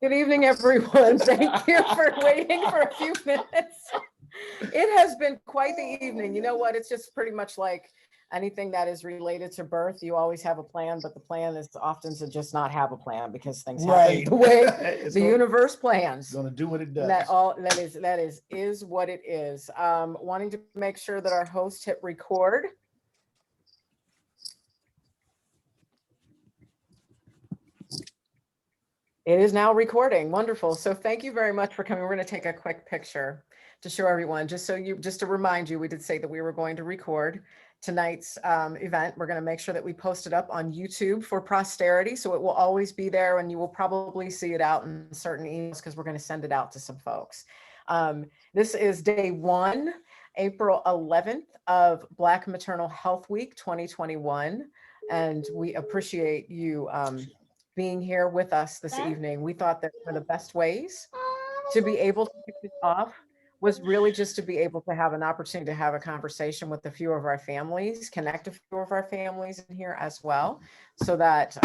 Good evening, everyone. Thank you for waiting for a few minutes. It has been quite the evening. You know what? It's just pretty much like anything that is related to birth. You always have a plan, but the plan is often to just not have a plan because things happen the way the universe plans. It's going to do what it does. That is what it is. Wanting to make sure that our host hit record. It is now recording. Wonderful. So thank you very much for coming. We're going to take a quick picture to show everyone, just to remind you, we did say that we were going to record tonight's event. We're going to make sure that we post it up on YouTube for posterity. So it will always be there, and you will probably see it out in certain emails because we're going to send it out to some folks. This is day 1, April 11th of Black Maternal Health Week 2021. And we appreciate you being here with us this evening. We thought that one of the best ways to be able to kick this off was really just to be able to have an opportunity to have a conversation with a few of our families, connect a few of our families in here as well, so that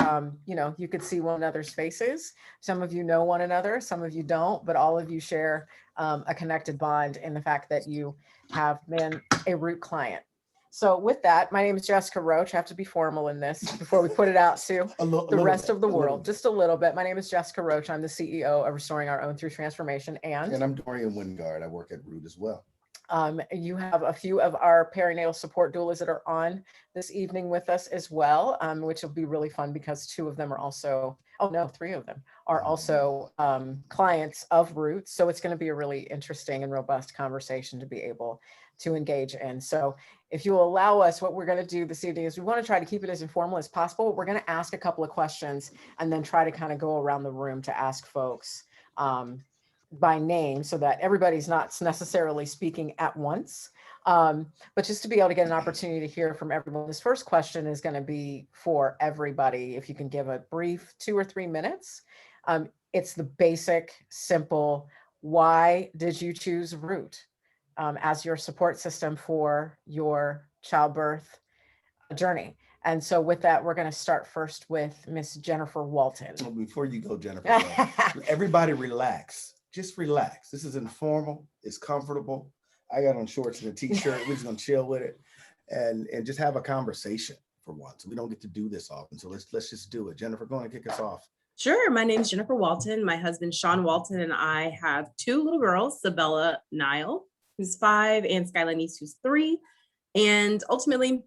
you could see one another's faces. Some of you know one another, some of you don't, but all of you share a connected bond in the fact that you have been a ROOTT client. So with that, my name is Jessica Roach. I have to be formal in this before we put it out to the rest of the world. Just a little bit. My name is Jessica Roach. I'm the CEO of Restoring Our Own Through Transformation. And I'm Dorian Wingard. I work at ROOTT as well. You have a few of our perinatal support doulas that are on this evening with us as well, which will be really fun because 2 of them are also, 3 of them are also clients of ROOTT. So it's going to be a really interesting and robust conversation to be able to engage in. So if you will allow us, what we're going to do this evening is we want to try to keep it as informal as possible. We're going to ask a couple of questions and then try to kind of go around the room to ask folks by name so that everybody's not necessarily speaking at once, but just to be able to get an opportunity to hear from everyone. This first question is going to be for everybody. If you can give a brief 2 or 3 minutes. It's the basic, simple, why did you choose ROOTT as your support system for your childbirth journey? And so with that, we're going to start first with Miss Jennifer Walton. Before you go, Jennifer, everybody relax. Just relax. This is informal. It's comfortable. I got on shorts and a t-shirt. We're just going to chill with it and just have a conversation for once. We don't get to do this often. So let's just do it. Jennifer, go ahead and kick us off. Sure. My name is Jennifer Walton. My husband, Sean Walton, and I have 2 little girls, Sabella Nile, who's 5, and Skylar Niece, who's 3. And ultimately,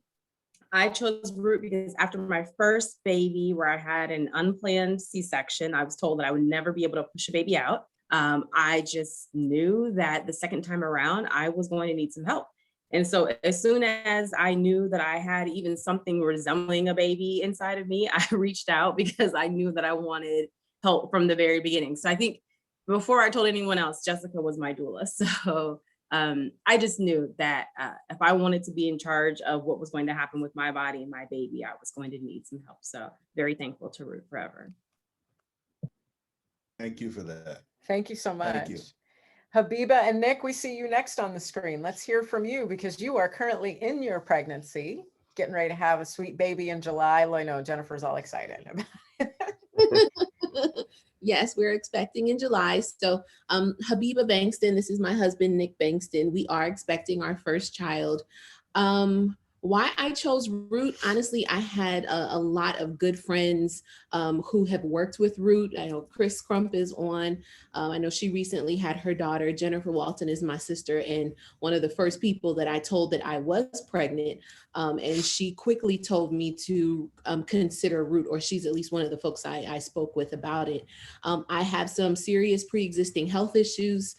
I chose ROOTT because after my first baby, where I had an unplanned C-section, I was told that I would never be able to push a baby out. I just knew that the second time around, I was going to need some help. And so as soon as I knew that I had even something resembling a baby inside of me, I reached out because I knew that I wanted help from the very beginning. So I think before I told anyone else, Jessica was my doula. So I just knew that if I wanted to be in charge of what was going to happen with my body and my baby, I was going to need some help. So very thankful to ROOTT forever. Thank you for that. Thank you so much. Thank you. Habiba and Nick, we see you next on the screen. Let's hear from you because you are currently in your pregnancy, getting ready to have a sweet baby in July. I know Jennifer's all excited about it. Yes, we're expecting in July. So Habiba Bankston, this is my husband, Nick Bankston. We are expecting our first child. Why I chose ROOTT, honestly, I had a lot of good friends who have worked with ROOTT. I know Chris Crump is on. I know she recently had her daughter. Jennifer Walton is my sister and one of the first people that I told that I was pregnant. And she quickly told me to consider ROOTT, or she's at least one of the folks I spoke with about it. I have some serious pre-existing health issues.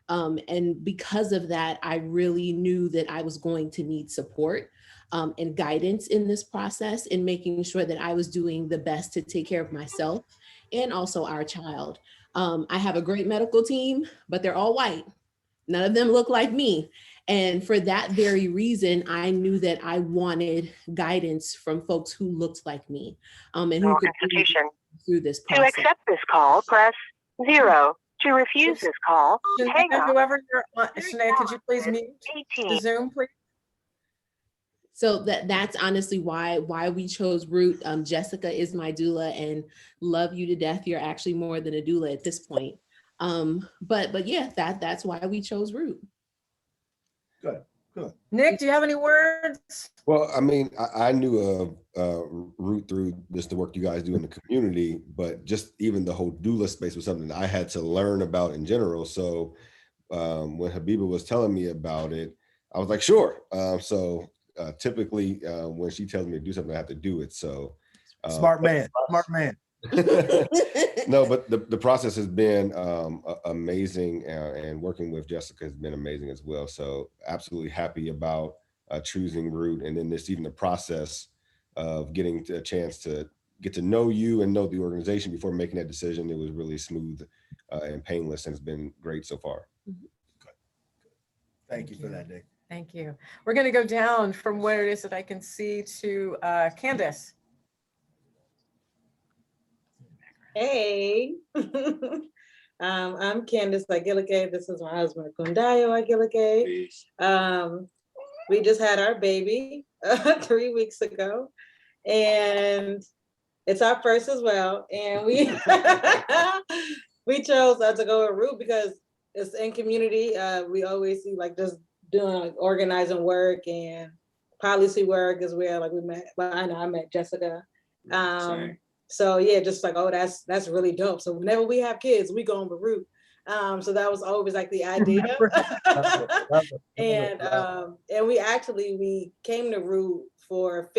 And because of that, I really knew that I was going to need support and guidance in this process, in making sure that I was doing the best to take care of myself and also our child. I have a great medical team, but they're all white. None of them look like me. And for that very reason, I knew that I wanted guidance from folks who looked like me and who could through this process. To accept this call, press 0. To refuse this call, hang up. Whoever you're on, Sinead, could you please mute the Zoom, please? So that's honestly why we chose Root. Jessica is my doula, and love you to death. You're actually more than a doula at this point. But yeah, that's why we chose Root. Good. Nick, do you have any words? Well, I mean, I knew of Root through just the work you guys do in the community, but just even the whole doula space was something I had to learn about in general. So when Habiba was telling me about it, I was like, sure. So typically when she tells me to do something, I have to do it. So Smart man. No, but the process has been amazing, and working with Jessica has been amazing as well. So absolutely happy about choosing Root, and then even the process of getting a chance to get to know you and know the organization before making that decision. It was really smooth and painless, and it's been great so far. Thank you for that, Nick. Thank you. We're going to go down from where it is that I can see to Candace. Hey, I'm Candace Aguilike. This is my husband, Kundayo Aguilike. We just had our baby 3 weeks ago, and it's our first as well. And we we chose to go with Root because it's in community. We always see like just doing like organizing work and policy work is where like we met. Well, I met Jessica. So yeah, just like, oh, that's really dope. So whenever we have kids, we go on the Root. So that was always like the idea. And we came to Root for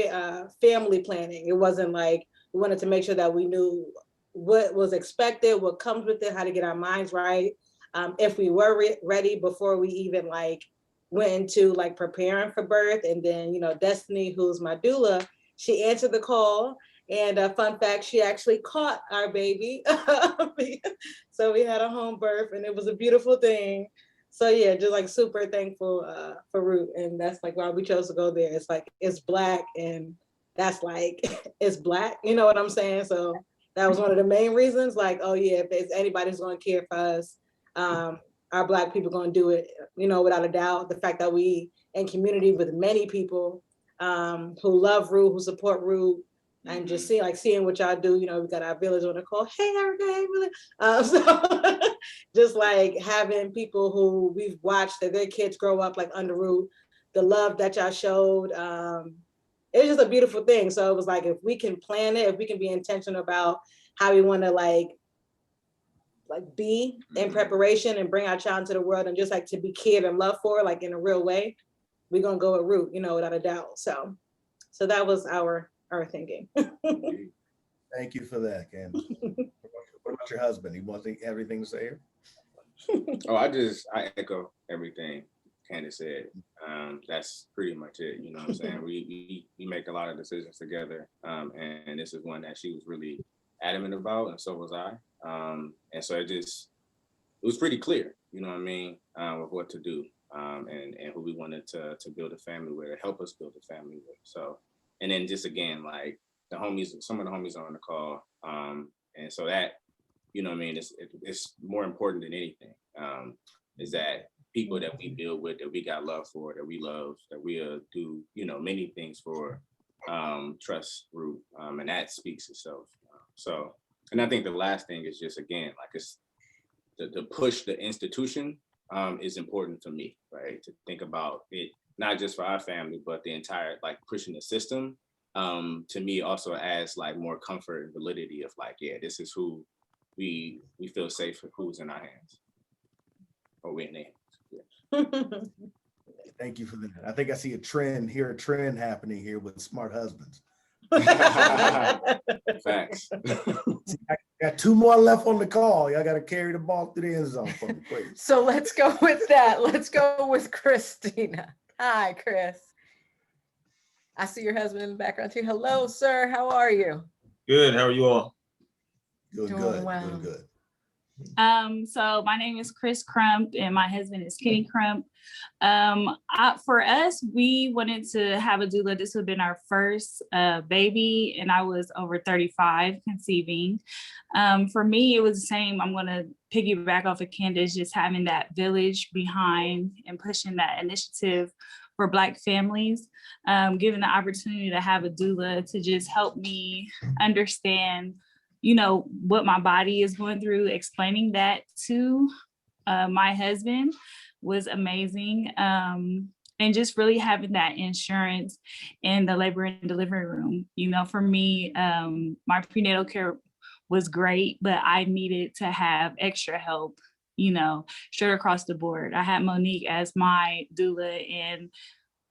family planning. It wasn't like we wanted to make sure that we knew what was expected, what comes with it, how to get our minds right. If we were ready before we even like went into like preparing for birth. And then, you know, Destiny, who's my doula, she answered the call. And a fun fact, she actually caught our baby. So we had a home birth and it was a beautiful thing. So yeah, just like super thankful for Root. And that's like why we chose to go there. It's like, it's Black and that's like, it's Black, you know what I'm saying? So that was one of the main reasons, like, oh yeah, if there's anybody's gonna care for us, our Black people gonna do it, you know, without a doubt. The fact that we in community with many people who love Root, who support Root, and just seeing what y'all do, you know, we got our village on the call. Hey, Erica, hey, Willie. So just like having people who we've watched that their kids grow up like under Root, the love that y'all showed, it's just a beautiful thing. So it was like, if we can plan it, if we can be intentional about how we want to like be in preparation and bring our child into the world and just like to be cared and loved for, like in a real way, we're gonna go with Root, you know, without a doubt. So that was our thinking. Thank you for that, Candace. What about your husband? He wants everything to say here? Oh, I echo everything Candace said. That's pretty much it. You know what I'm saying? We make a lot of decisions together. And this is one that she was really adamant about, and so was I. And so it was pretty clear, you know what I mean, of what to do, and who we wanted to build a family with, help us build a family with. So, and then just again, like some of the homies are on the call. And so that, you know what I mean, it's more important than anything, is that people that we build with, that we got love for, that we love, that we do, you know, many things for, trust Root, and that speaks itself. So, and I think the last thing is just, again, like it's to push the institution is important for me, right? To think about it, not just for our family, but the entire, like pushing the system, to me also adds like more comfort and validity of like, yeah, this is who we feel safe for, who's in our hands, or we're in their hands. Yeah. Thank you for that. I think I see a trend happening here with smart husbands. Facts. I got 2 more left on the call. Y'all got to carry the ball through the end zone for me, please. So let's go with that. Let's go with Christina. Hi, Chris. I see your husband in the background too. Hello, sir. How are you? Good. How are you all? Doing Doing good. well. Doing good. So my name is Chris Crump and my husband is Kenny Crump. For us, we wanted to have a doula. This would have been our first baby, and I was over 35 conceiving. For me, it was the same. I'm going to piggyback off of Candace, just having that village behind and pushing that initiative for Black families, given the opportunity to have a doula to just help me understand, what my body is going through, explaining that to my husband was amazing. And just really having that insurance in the labor and delivery room. For me, my prenatal care was great, but I needed to have extra help, straight across the board. I had Monique as my doula, and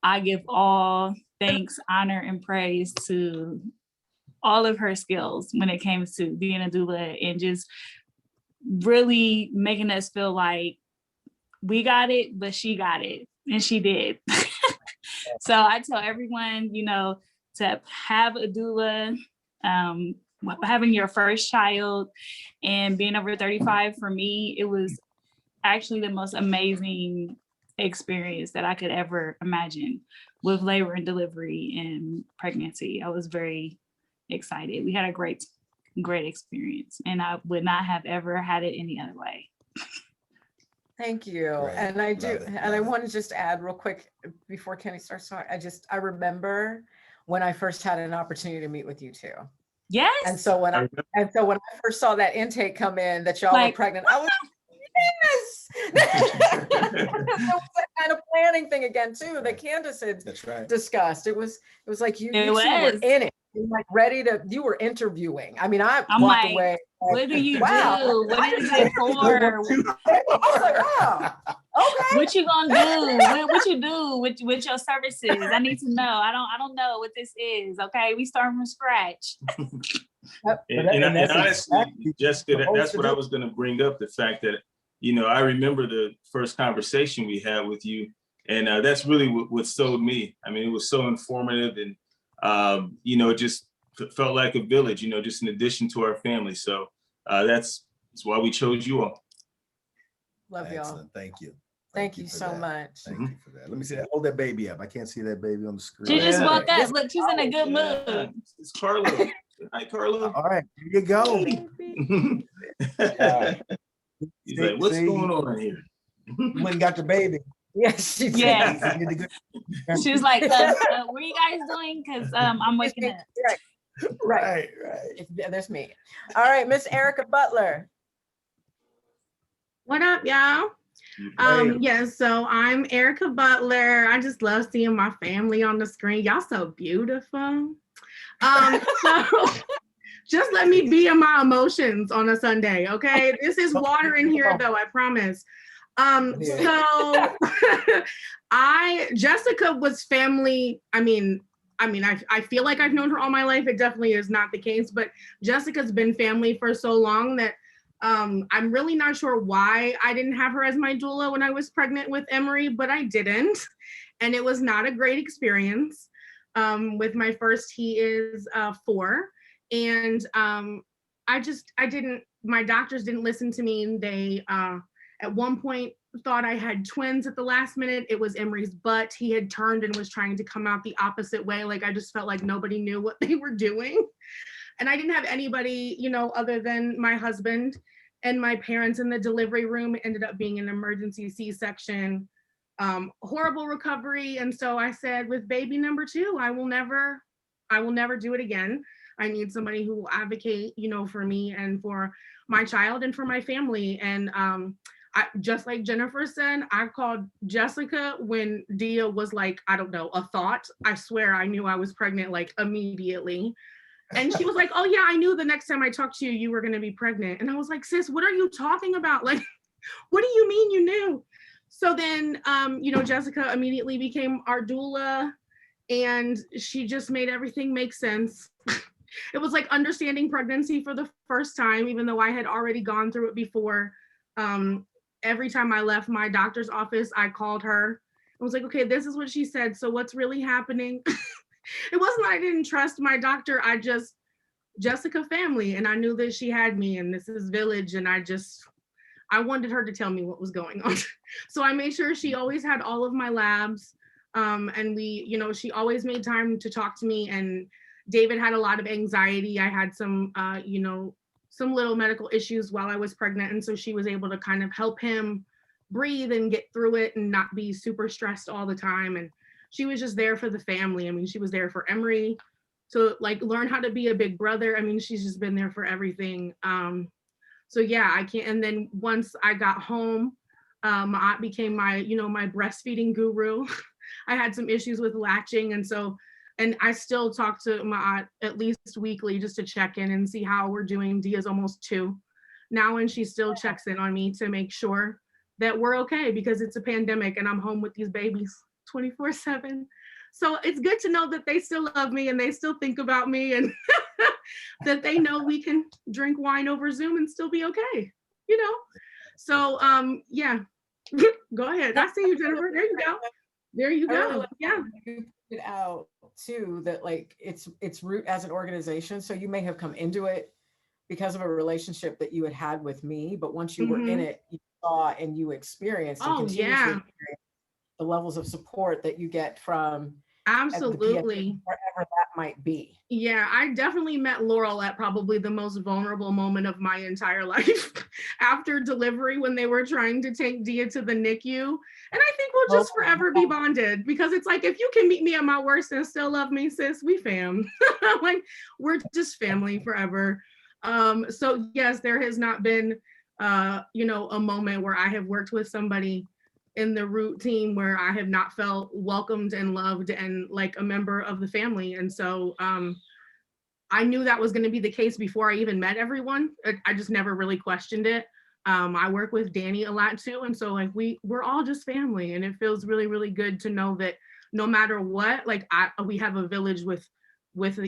I give all thanks, honor, and praise to all of her skills when it came to being a doula and just really making us feel like we got it, but she got it. And she did. So I tell everyone, to have a doula, having your first child and being over 35, for me, it was actually the most amazing experience that I could ever imagine with labor and delivery and pregnancy. I was very excited. We had a great experience, and I would not have ever had it any other way. Thank you. Great. And I do, Love it. and I Love it. want to just add real quick before Kenny starts talking, I remember when I first had an opportunity to meet with you two. Yes. And so when I first saw that intake come in that y'all were pregnant, I was yes. There was that kind of planning thing again too that Candace had discussed. It was like you two were in it. You were like you were interviewing. I mean, I'm walked like, away. What do you do? What is it for? I was like, wow. Okay. What you gonna do? What you do with your services? I need to know. I don't know what this is. Okay, we start from scratch. And honestly, Jessica, that's what I was going to bring up. The fact that I remember the first conversation we had with you, and that's really what sold me. I mean, it was so informative, and it just felt like a village. Just in addition to our family. So that's why we chose you all. Love y'all. Thank you. Thank you so much. Thank you for that. Let me see that. Hold that baby up. I can't see that baby on the screen. She just woke up. Look, she's in a good mood. It's Carla. Hi, Carla. All right, here you go. He's like, what's going on here? You went and got the baby. Yes, she did. Yes. She was like, what are you guys doing? Because I'm waking up. Right. There's me. All right, Miss Erica Butler. What up, y'all? Yes, so I'm Erica Butler. I just love seeing my family on the screen. Y'all so beautiful. So just let me be in my emotions on a Sunday, okay? This is water in here though, I promise. So Jessica was family. I mean, I feel like I've known her all my life. It definitely is not the case, but Jessica's been family for so long that I'm really not sure why I didn't have her as my doula when I was pregnant with Emery, but I didn't. And it was not a great experience. With my first, he is 4. And my doctors didn't listen to me. They, at one point, thought I had twins at the last minute. It was Emery's butt. He had turned and was trying to come out the opposite way. Like, I just felt like nobody knew what they were doing. And I didn't have anybody, other than my husband and my parents in the delivery room. It ended up being an emergency C-section, horrible recovery. And so I said, with baby number 2, I will never do it again. I need somebody who will advocate, for me and for my child and for my family. And just like Jennifer said, I called Jessica when Dia was like, I don't know, a thought. I swear I knew I was pregnant like immediately. And she was like, oh yeah, I knew the next time I talked to you, you were gonna be pregnant. And I was like, sis, what are you talking about? Like, what do you mean you knew? So then, Jessica immediately became our doula, and she just made everything make sense. It was like understanding pregnancy for the first time, even though I had already gone through it before. Every time I left my doctor's office, I called her. I was like, okay, this is what she said. So what's really happening? It wasn't that I didn't trust my doctor. Jessica family, and I knew that she had me, and this is village, and I wanted her to tell me what was going on. So I made sure she always had all of my labs, and she always made time to talk to me. And David had a lot of anxiety. I had some little medical issues while I was pregnant, and so she was able to kind of help him breathe and get through it and not be super stressed all the time. And she was just there for the family. I mean, she was there for Emery to like learn how to be a big brother. I mean, she's just been there for everything. So yeah, I can't. And then once I got home, my aunt became my, you know, my breastfeeding guru. I had some issues with latching. And I still talk to my aunt at least weekly just to check in and see how we're doing. Dia's almost 2 now, and she still checks in on me to make sure that we're okay, because it's a pandemic and I'm home with these babies 24/7. So it's good to know that they still love me and they still think about me, and that they know we can drink wine over Zoom and still be okay, you know? So yeah, go ahead. I see you, Jennifer. There you go. There you go. Yeah. You pointed out too that like it's ROOTT as an organization. So you may have come into it because of a relationship that you had with me, but once you were in it, you saw and you experienced and continue to experience the levels of support that you get from absolutely wherever that might be. Yeah, I definitely met Laurel at probably the most vulnerable moment of my entire life after delivery, when they were trying to take Dia to the NICU. And I think we'll just forever be bonded, because it's like, if you can meet me at my worst and still love me, sis, we fam. Like, we're just family forever. So yes, there has not been, you know, a moment where I have worked with somebody in the ROOTT team where I have not felt welcomed and loved and like a member of the family. And so I knew that was going to be the case before I even met everyone. I just never really questioned it. I work with Danny a lot too. And so like we're all just family, and it feels really, really good to know that no matter what, like we have a village with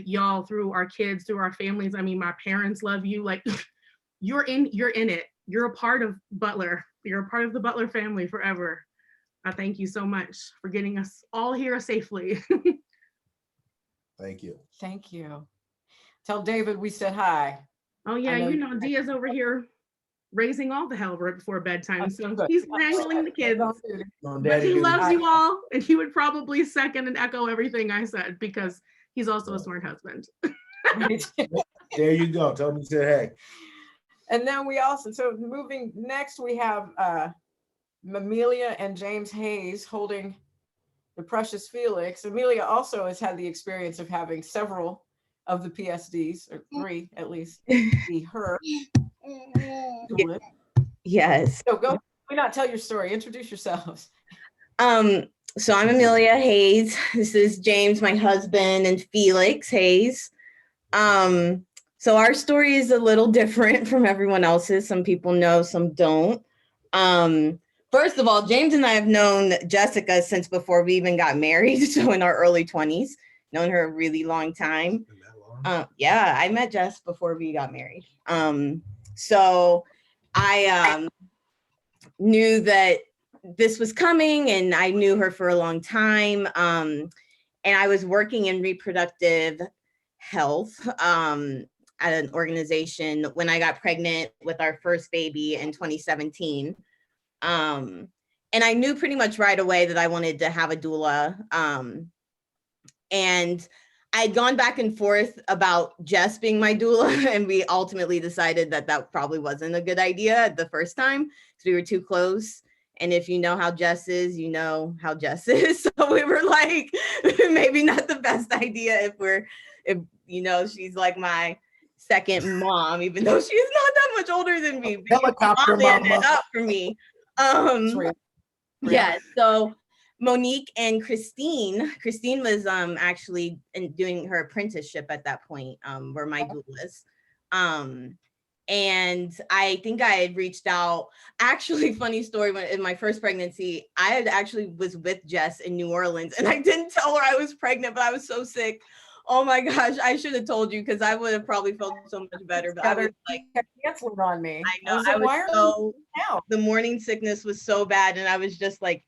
y'all, through our kids, through our families. I mean, my parents love you. Like you're in it. You're a part of Butler. You're a part of the Butler family forever. I thank you so much for getting us all here safely. Thank you. Thank you. Tell David we said hi. Oh yeah, you know, Dia's over here raising all the hell right before bedtime. So he's wrangling the kids. But he loves you all, and he would probably second and echo everything I said, because he's also a smart husband. There you go. Tell me, say hey. And then we also, so moving next, we have Amelia and James Hayes holding the precious Felix. Amelia also has had the experience of having several of the PSDs, or 3 at least, be her. Yes. So go, why not tell your story? Introduce yourselves. So I'm Amelia Hayes. This is James, my husband, and Felix Hayes. So our story is a little different from everyone else's. Some people know, some don't. First of all, James and I have known Jessica since before we even got married. So in our early 20s, known her a really long time. Yeah, I met Jess before we got married. So I knew that this was coming, and I knew her for a long time. And I was working in reproductive health at an organization when I got pregnant with our first baby in 2017. And I knew pretty much right away that I wanted to have a doula. And I had gone back and forth about Jess being my doula, and we ultimately decided that that probably wasn't a good idea the first time, because we were too close. And if you know how Jess is, you know how Jess is. So we were like, maybe not the best idea if you know, she's like my second mom, even though she's not that much older than me. Helicopter mama. Up for me. Yeah, so Monique and Christine was actually doing her apprenticeship at that point, were my doulas. And I think I had reached out, actually, funny story, when in my first pregnancy, I had actually was with Jess in New Orleans, and I didn't tell her I was pregnant, but I was so sick. Oh my gosh, I should have told you, because I would have probably felt so much better. But I was like, canceling on me. I know, I was so, the morning sickness was so bad, and I was just like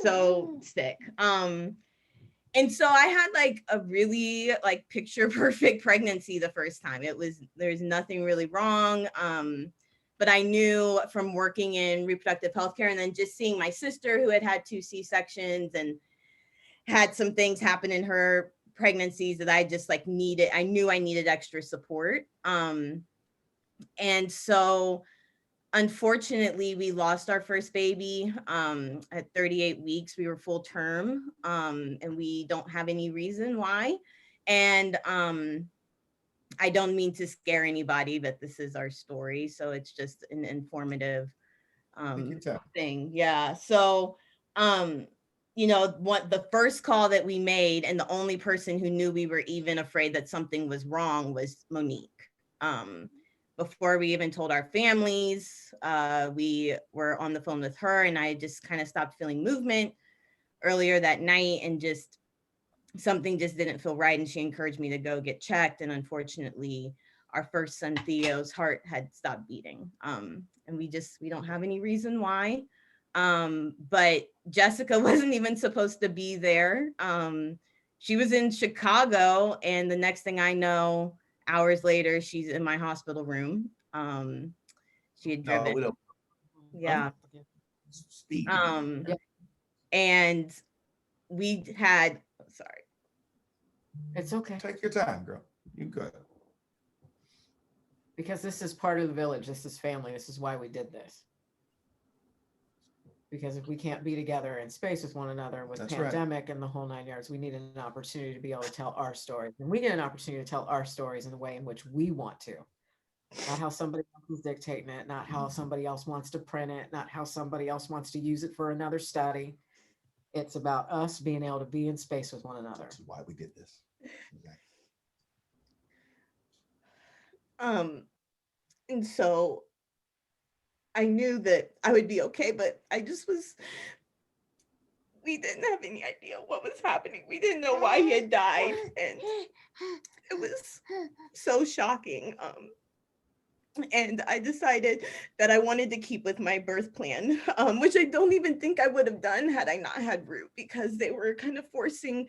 so sick. And so I had like a really like picture perfect pregnancy the first time. There's nothing really wrong. But I knew from working in reproductive healthcare, and then just seeing my sister who had 2 C-sections and had some things happen in her pregnancies that I just like I knew I needed extra support. And so unfortunately, we lost our first baby at 38 weeks. We were full term, and we don't have any reason why. And I don't mean to scare anybody, but this is our story. So it's just an informative thing. Yeah. So, what the first call that we made, and the only person who knew we were even afraid that something was wrong, was Monique. Before we even told our families, we were on the phone with her, and I just kind of stopped feeling movement earlier that night, and just something just didn't feel right. And she encouraged me to go get checked. And unfortunately, our first son, Theo's heart had stopped beating. And we don't have any reason why. But Jessica wasn't even supposed to be there. She was in Chicago, and the next thing I know, hours later, she's in my hospital room. She had driven. No, yeah. Speed. And we had, sorry. It's okay. Take your time, girl. You good. Because this is part of the village. This is family. This is why we did this. Because if we can't be together in space with one another with pandemic and the whole 9 yards, we need an opportunity to be able to tell our stories. And we get an opportunity to tell our stories in the way in which we want to. Not how somebody else is dictating it, not how somebody else wants to print it, not how somebody else wants to use it for another study. It's about us being able to be in space with one another. That's why we did this. And so I knew that I would be okay, but we didn't have any idea what was happening. We didn't know why he had died. And it was so shocking. And I decided that I wanted to keep with my birth plan, which I don't even think I would have done had I not had ROOTT, because they were kind of forcing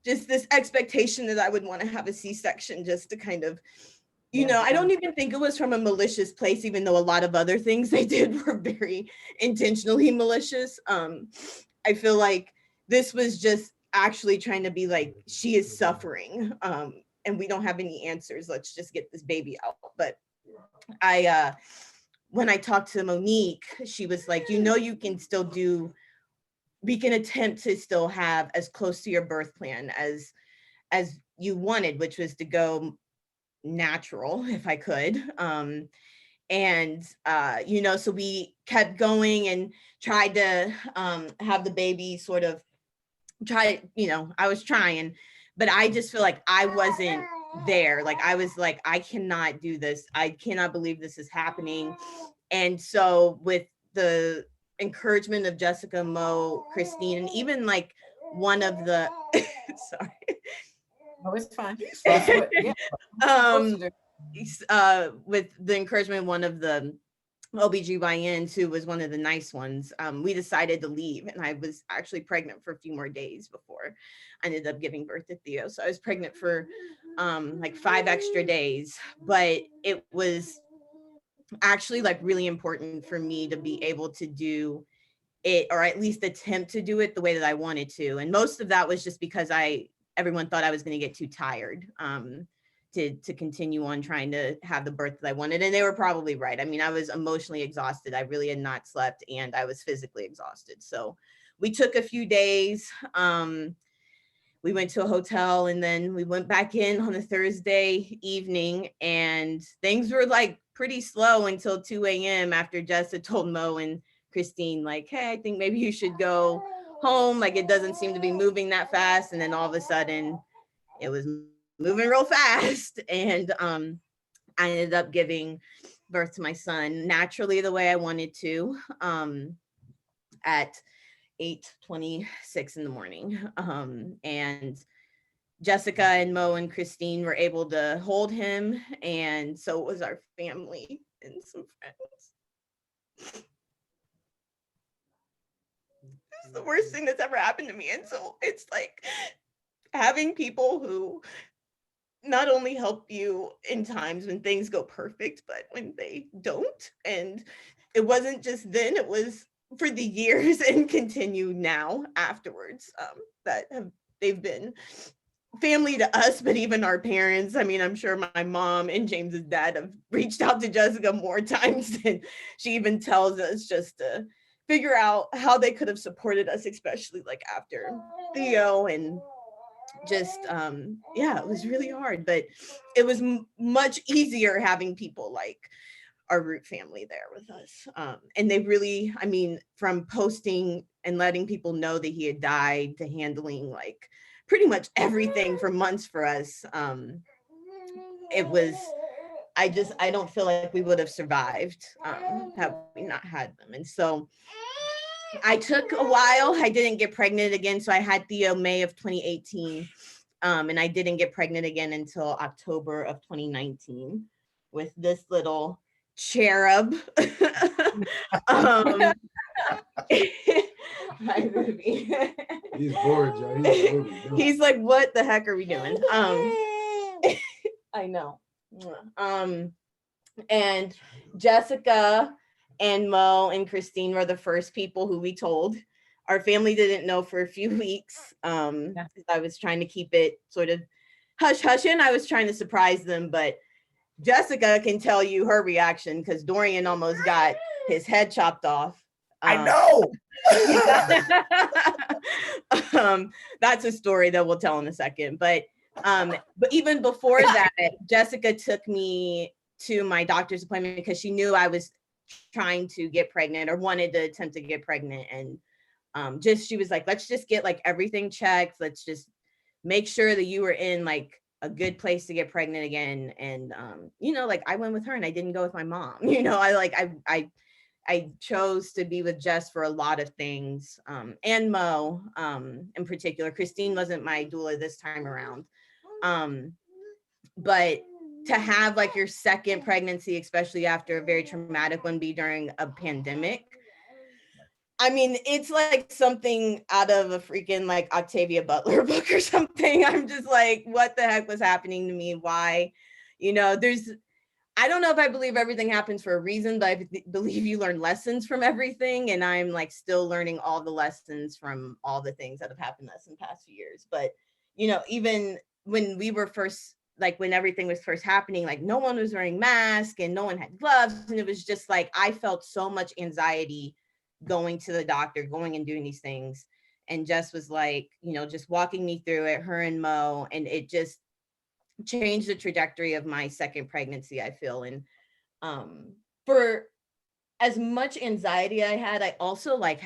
just this expectation that I would want to have a C-section just to kind of, I don't even think it was from a malicious place, even though a lot of other things they did were very intentionally malicious. I feel like this was just actually trying to be like, she is suffering, and we don't have any answers. Let's just get this baby out. But when I talked to Monique, she was like, you can still we can attempt to still have as close to your birth plan as you wanted, which was to go natural if I could. So we kept going and tried to have the baby sort of I was trying, but I just feel like I wasn't there. Like I was like, I cannot do this. I cannot believe this is happening. And so with the encouragement of Jessica, Mo, Christine, and even like one of the sorry. Oh, it's fine. With the encouragement of one of the OBGYNs, who was one of the nice ones, we decided to leave. And I was actually pregnant for a few more days before I ended up giving birth to Theo. So I was pregnant for like 5 extra days, but it was actually like really important for me to be able to do it, or at least attempt to do it the way that I wanted to. And most of that was just because everyone thought I was going to get too tired to continue on trying to have the birth that I wanted. And they were probably right. I mean, I was emotionally exhausted. I really had not slept, and I was physically exhausted. So we took a few days. We went to a hotel, and then we went back in on a Thursday evening, and things were like pretty slow until 2 a.m. after Jess had told Mo and Christine, like, hey, I think maybe you should go home. Like, it doesn't seem to be moving that fast. And then all of a sudden it was moving real fast. And I ended up giving birth to my son naturally the way I wanted to at 8:26 in the morning. And Jessica and Mo and Christine were able to hold him. And so was our family and some friends. It's the worst thing that's ever happened to me. And so it's like having people who not only help you in times when things go perfect, but when they don't. And it wasn't just then, it was for the years and continue now afterwards, that they've been family to us, but even our parents. I mean, I'm sure my mom and James's dad have reached out to Jessica more times than she even tells us, just to figure out how they could have supported us, especially like after Theo. And just yeah, it was really hard, but it was much easier having people like our Root family there with us. And they really, I mean, from posting and letting people know that he had died to handling like pretty much everything for months for us. It was, I don't feel like we would have survived had we not had them. And so I took a while. I didn't get pregnant again. So I had Theo May of 2018. And I didn't get pregnant again until October of 2019 with this little cherub. Hi, Ruby. He's bored, Joe. He's like, what the heck are we doing? I know. And Jessica and Mo and Christine were the first people who we told. Our family didn't know for a few weeks. I was trying to keep it sort of hush hush, and I was trying to surprise them, but Jessica can tell you her reaction because Dorian almost got his head chopped off. I know. That's a story that we'll tell in a second. But even before that, Jessica took me to my doctor's appointment because she knew I was trying to get pregnant or wanted to attempt to get pregnant. And she was like, let's just get like everything checked. Let's just make sure that you were in like a good place to get pregnant again. And you know, like I went with her and I didn't go with my mom. You know, I chose to be with Jess for a lot of things, and Mo in particular. Christine wasn't my doula this time around, but to have like your second pregnancy, especially after a very traumatic one, be during a pandemic. I mean, it's like something out of a freaking like Octavia Butler book or something. I'm just like, what the heck was happening to me? Why? You know, I don't know if I believe everything happens for a reason, but I believe you learn lessons from everything. And I'm like still learning all the lessons from all the things that have happened to us in the past few years. But, you know, even when we were first, like when everything was first happening, like no one was wearing masks and no one had gloves. And it was just like, I felt so much anxiety going to the doctor, going and doing these things. And Jess was like, you know, just walking me through it, her and Mo, and it just changed the trajectory of my second pregnancy, I feel. And for as much anxiety I had, I also like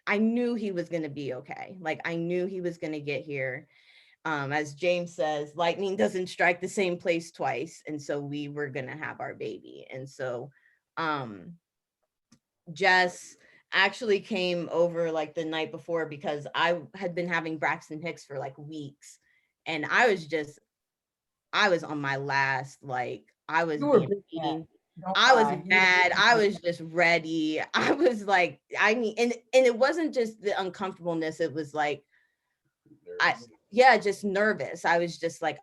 I knew he was going to be okay. Like I knew he was going to get here. As James says, lightning doesn't strike the same place twice. And so we were going to have our baby. And so Jess actually came over like the night before because I had been having Braxton Hicks for like weeks. And I was on my last, like I was I was mad. I was just ready. I was like, and it wasn't just the uncomfortableness. It was like, just nervous. I was just like,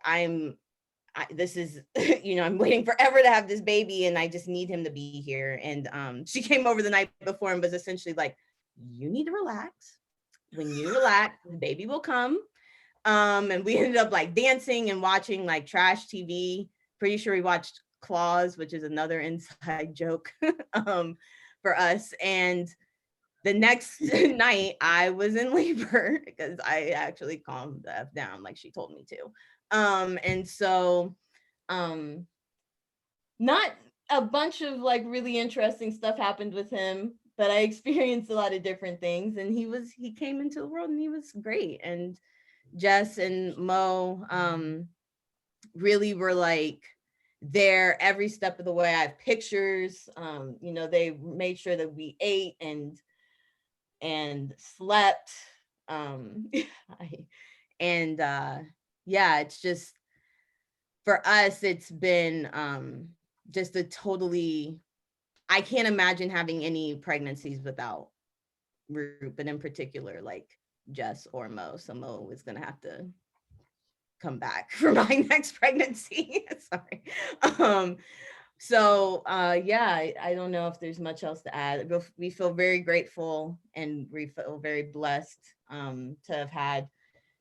this is, you know, I'm waiting forever to have this baby and I just need him to be here. And she came over the night before and was essentially like, you need to relax. When you relax, the baby will come. And we ended up like dancing and watching like trash TV. Pretty sure we watched Claws, which is another inside joke for us. And the next night I was in labor because I actually calmed the F down like she told me to. And so not a bunch of like really interesting stuff happened with him, but I experienced a lot of different things. And he came into the world and he was great. And Jess and Mo really were like there every step of the way. I have pictures. You know, they made sure that we ate and slept. Yeah, it's just for us, it's been just a totally, I can't imagine having any pregnancies without Root, but in particular, like Jess or Mo. So Mo is gonna have to come back for my next pregnancy. Sorry. I don't know if there's much else to add. We feel very grateful and we feel very blessed to have had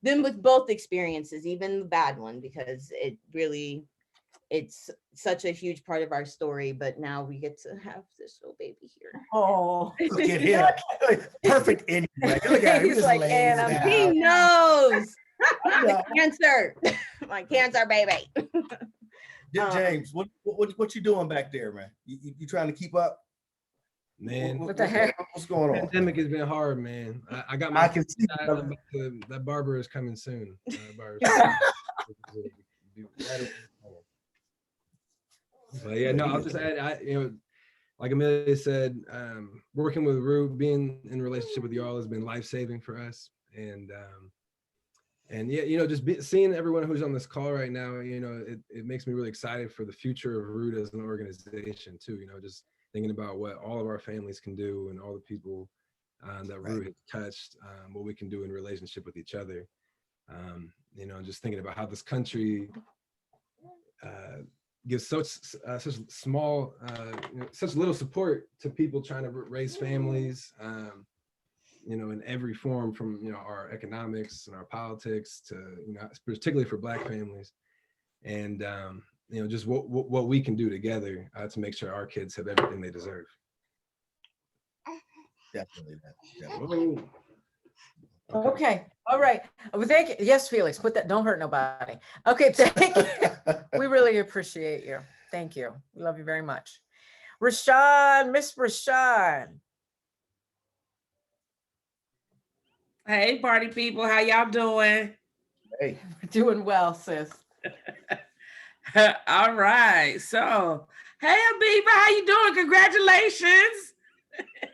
been with both experiences, even the bad one, because it's such a huge part of our story, but now we get to have this little baby here. Oh, Look at him. Perfect anyway. Look at him. He's like, and He knows. The cancer. My cancer baby. James, what you doing back there, man? You trying to keep up? Man, what the heck? What's going on? Pandemic has been hard, man. I got my. I can see that barber is coming soon. But yeah, no, I'll just add, like Amelia said, working with ROOTT, being in a relationship with y'all has been life-saving for us. And yeah, just seeing everyone who's on this call right now, it makes me really excited for the future of ROOTT as an organization too. Just thinking about what all of our families can do and all the people that ROOTT has touched, what we can do in relationship with each other. Just thinking about how this country gives such small, such little support to people trying to raise families, in every form, from our economics and our politics to particularly for Black families, and just what we can do together to make sure our kids have everything they deserve. Definitely. Okay. All right. Well, thank you. Yes, Felix, put that, don't hurt nobody. Okay. Thank you. We really appreciate you. Thank you. We love you very much. Rashawn, Miss Rashawn. Hey, party people, how y'all doing? Hey. Doing well, sis. All right. So, hey, Abiba, how you doing? Congratulations.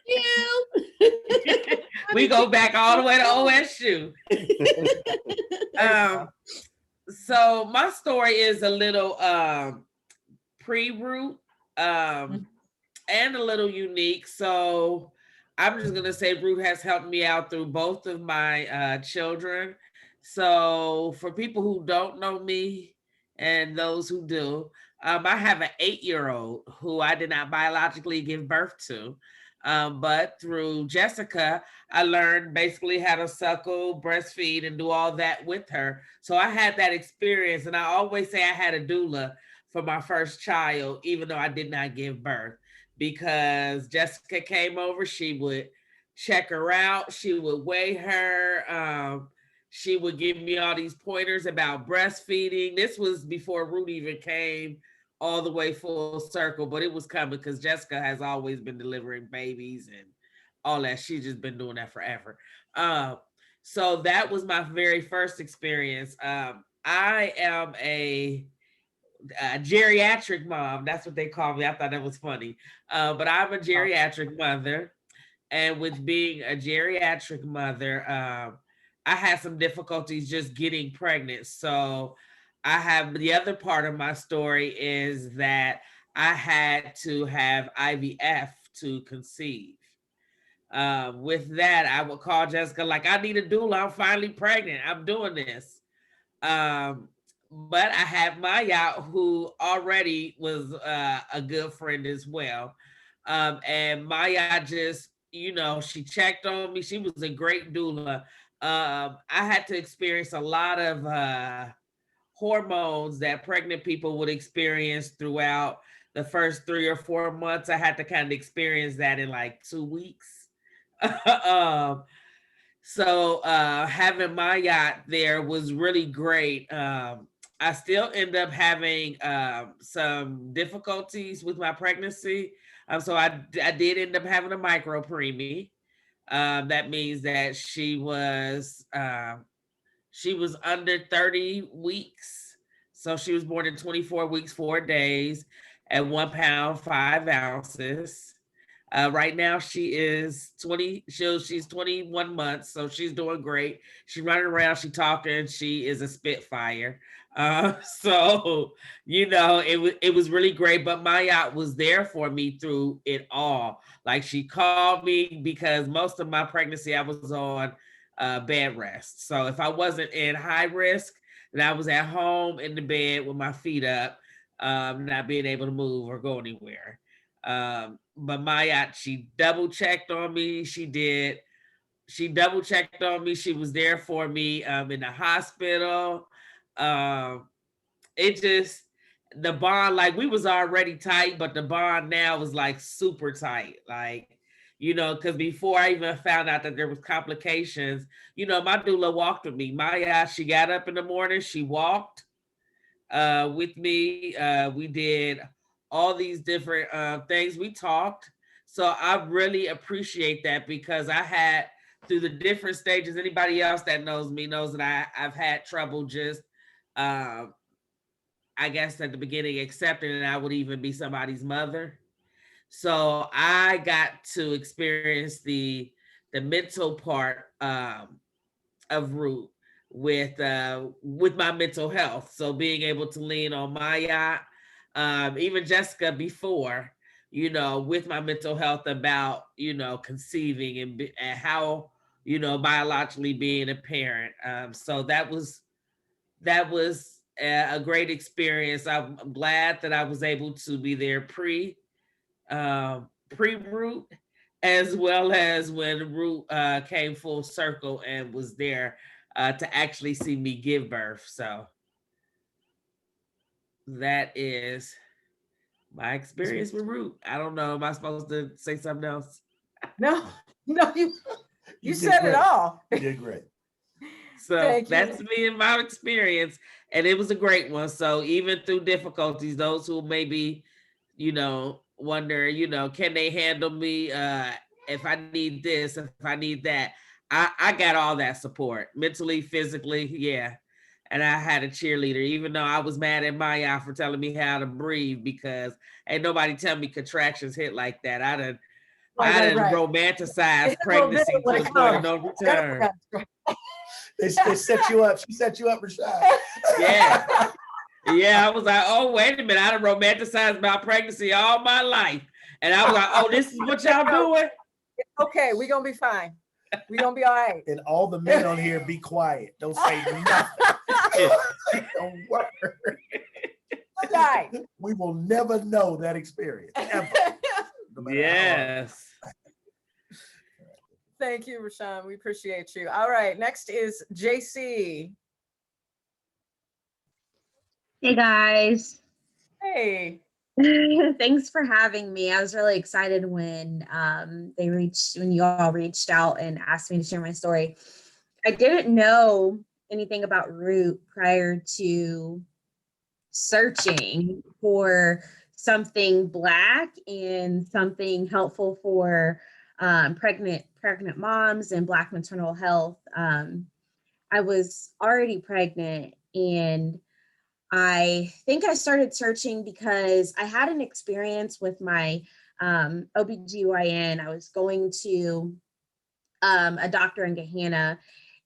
You. We go back all the way to OSU. So my story is a little pre-ROOTT and a little unique. So I'm just gonna say ROOTT has helped me out through both of my children. So for people who don't know me and those who do, I have an 8-year-old who I did not biologically give birth to. But through Jessica, I learned basically how to suckle, breastfeed, and do all that with her. So I had that experience, and I always say I had a doula for my first child, even though I did not give birth, because Jessica came over, she would check her out, she would weigh her, she would give me all these pointers about breastfeeding. This was before ROOTT even came all the way full circle, but it was coming because Jessica has always been delivering babies and all that. She's just been doing that forever. So that was my very first experience. I am a geriatric mom. That's what they call me. I thought that was funny. But I'm a geriatric mother. And with being a geriatric mother, I had some difficulties just getting pregnant. So I have the other part of my story is that I had to have IVF to conceive. With that, I would call Jessica like, I need a doula. I'm finally pregnant. I'm doing this. But I had Maya, who already was a good friend as well. And Maya just, she checked on me. She was a great doula. I had to experience a lot of hormones that pregnant people would experience throughout the first 3 or 4 months. I had to kind of experience that in like 2 weeks. So having my yacht there was really great. I still end up having some difficulties with my pregnancy. So I did end up having a micro preemie. That means that she was under 30 weeks. So she was born in 24 weeks, 4 days at 1 pound, 5 ounces. Right now she is she's 21 months. So she's doing great. She's running around, she's talking, she is a spitfire. So, it was really great, but my yacht was there for me through it all. Like she called me because most of my pregnancy I was on bed rest. So if I wasn't in high risk, then I was at home in the bed with my feet up, not being able to move or go anywhere. But Maya, she double checked on me. She she double checked on me. She was there for me in the hospital. It just, the bond, like we was already tight, but the bond now was like super tight. Like, you know, because before I even found out that there was complications, you know, my doula walked with me. Maya, she got up in the morning, she walked with me. We did all these different things. We talked. So I really appreciate that, because I had, through the different stages, anybody else that knows me knows that I've had trouble just, I guess at the beginning, accepting that I would even be somebody's mother. So I got to experience the mental part of ROOTT with my mental health. So being able to lean on Maya, even Jessica before, you know, with my mental health about, you know, conceiving and how, you know, biologically being a parent. So that was a great experience. I'm glad that I was able to be there pre-ROOTT, as well as when ROOTT came full circle and was there to actually see me give birth. So that is my experience with ROOTT. I don't know. Am I supposed to say something else? No, you did said great. it all. You did great. So that's me and my experience, and it was a great one. So even through difficulties, those who maybe, you know, wonder, you know, can they handle me if I need this, if I need that? I got all that support, mentally, physically, yeah. And I had a cheerleader, even though I was mad at Maya for telling me how to breathe, because ain't nobody tell me contractions hit like that. I done romanticize pregnancy to the point of no return. They set you up. She set you up, Rashad. Yeah. Yeah, I was like, oh, wait a minute. I done romanticized about pregnancy all my life. And I was like, oh, this is what y'all doing? Okay, we're going to be fine. We're going to be all right. And all the men on here, be quiet. Don't say nothing. Don't worry. Right. We will never know that experience, ever. No yes. Thank you, Rashawn. We appreciate you. All right, next is JC. Hey guys. Hey. Thanks for having me. I was really excited when when you all reached out and asked me to share my story. I didn't know anything about ROOTT prior to searching for something Black and something helpful for pregnant moms and Black maternal health. I was already pregnant, and I think I started searching because I had an experience with my OBGYN. I was going to a doctor in Gahanna,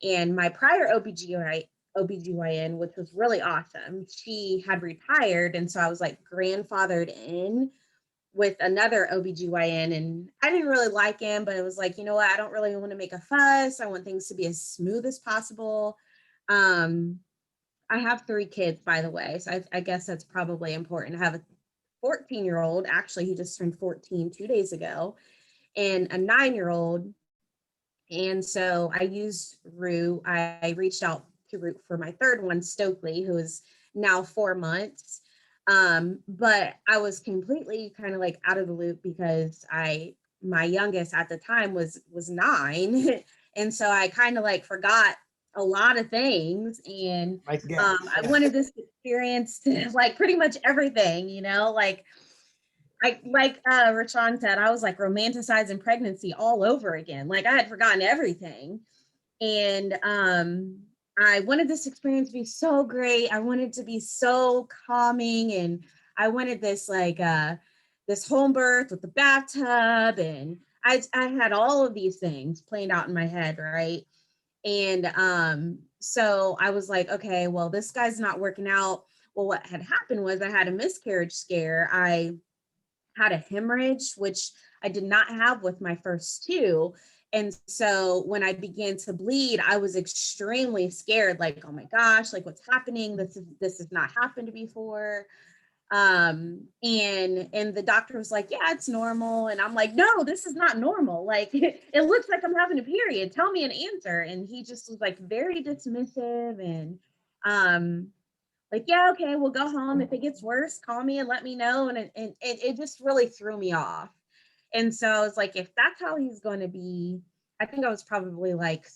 and my prior OBGYN, which was really awesome, she had retired. And so I was like grandfathered in with another OBGYN, and I didn't really like him, but it was like, you know what, I don't really want to make a fuss. I want things to be as smooth as possible. I have 3 kids, by the way, so I guess that's probably important. I have a 14-year-old, actually, he just turned 14 2 days ago, and a 9-year-old. And so I used ROOTT. I reached out to ROOTT for my 3rd one, Stokely, who is now 4 months. But I was completely kind of like out of the loop because my youngest at the time was 9. And so I kind of like forgot a lot of things, and I wanted this experience to like pretty much everything, you know, like Rashawn said, I was like romanticizing pregnancy all over again. Like I had forgotten everything. And I wanted this experience to be so great. I wanted to be so calming, and I wanted this like this home birth with the bathtub, and I had all of these things playing out in my head, right? And so I was like, okay, well, this guy's not working out. Well, what had happened was I had a miscarriage scare. I had a hemorrhage, which I did not have with my first 2. And so when I began to bleed, I was extremely scared, like, oh my gosh, like what's happening? This has not happened before. And the doctor was like, yeah, it's normal. And I'm like, no, this is not normal. Like, it looks like I'm having a period. Tell me an answer. And he just was like very dismissive and like, yeah, okay, we'll go home. If it gets worse, call me and let me know. And it just really threw me off. And so I was like, if that's how he's going to be, I think I was probably like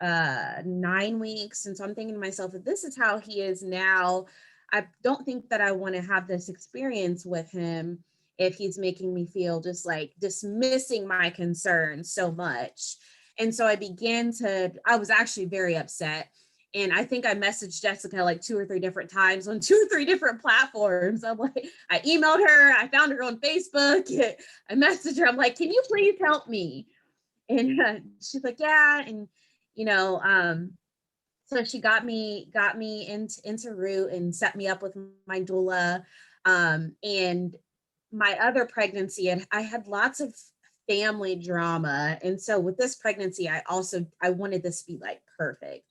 9 weeks. And so I'm thinking to myself, if this is how he is now, I don't think that I want to have this experience with him if he's making me feel just like dismissing my concerns so much. And so I was actually very upset. And I think I messaged Jessica like 2 or 3 different times on 2 or 3 different platforms. I'm like, I emailed her, I found her on Facebook, I messaged her, I'm like, can you please help me? And she's like, yeah. And, so she got me into ROOTT and set me up with my doula. And my other pregnancy, I had lots of family drama. And so with this pregnancy, I wanted this to be like perfect.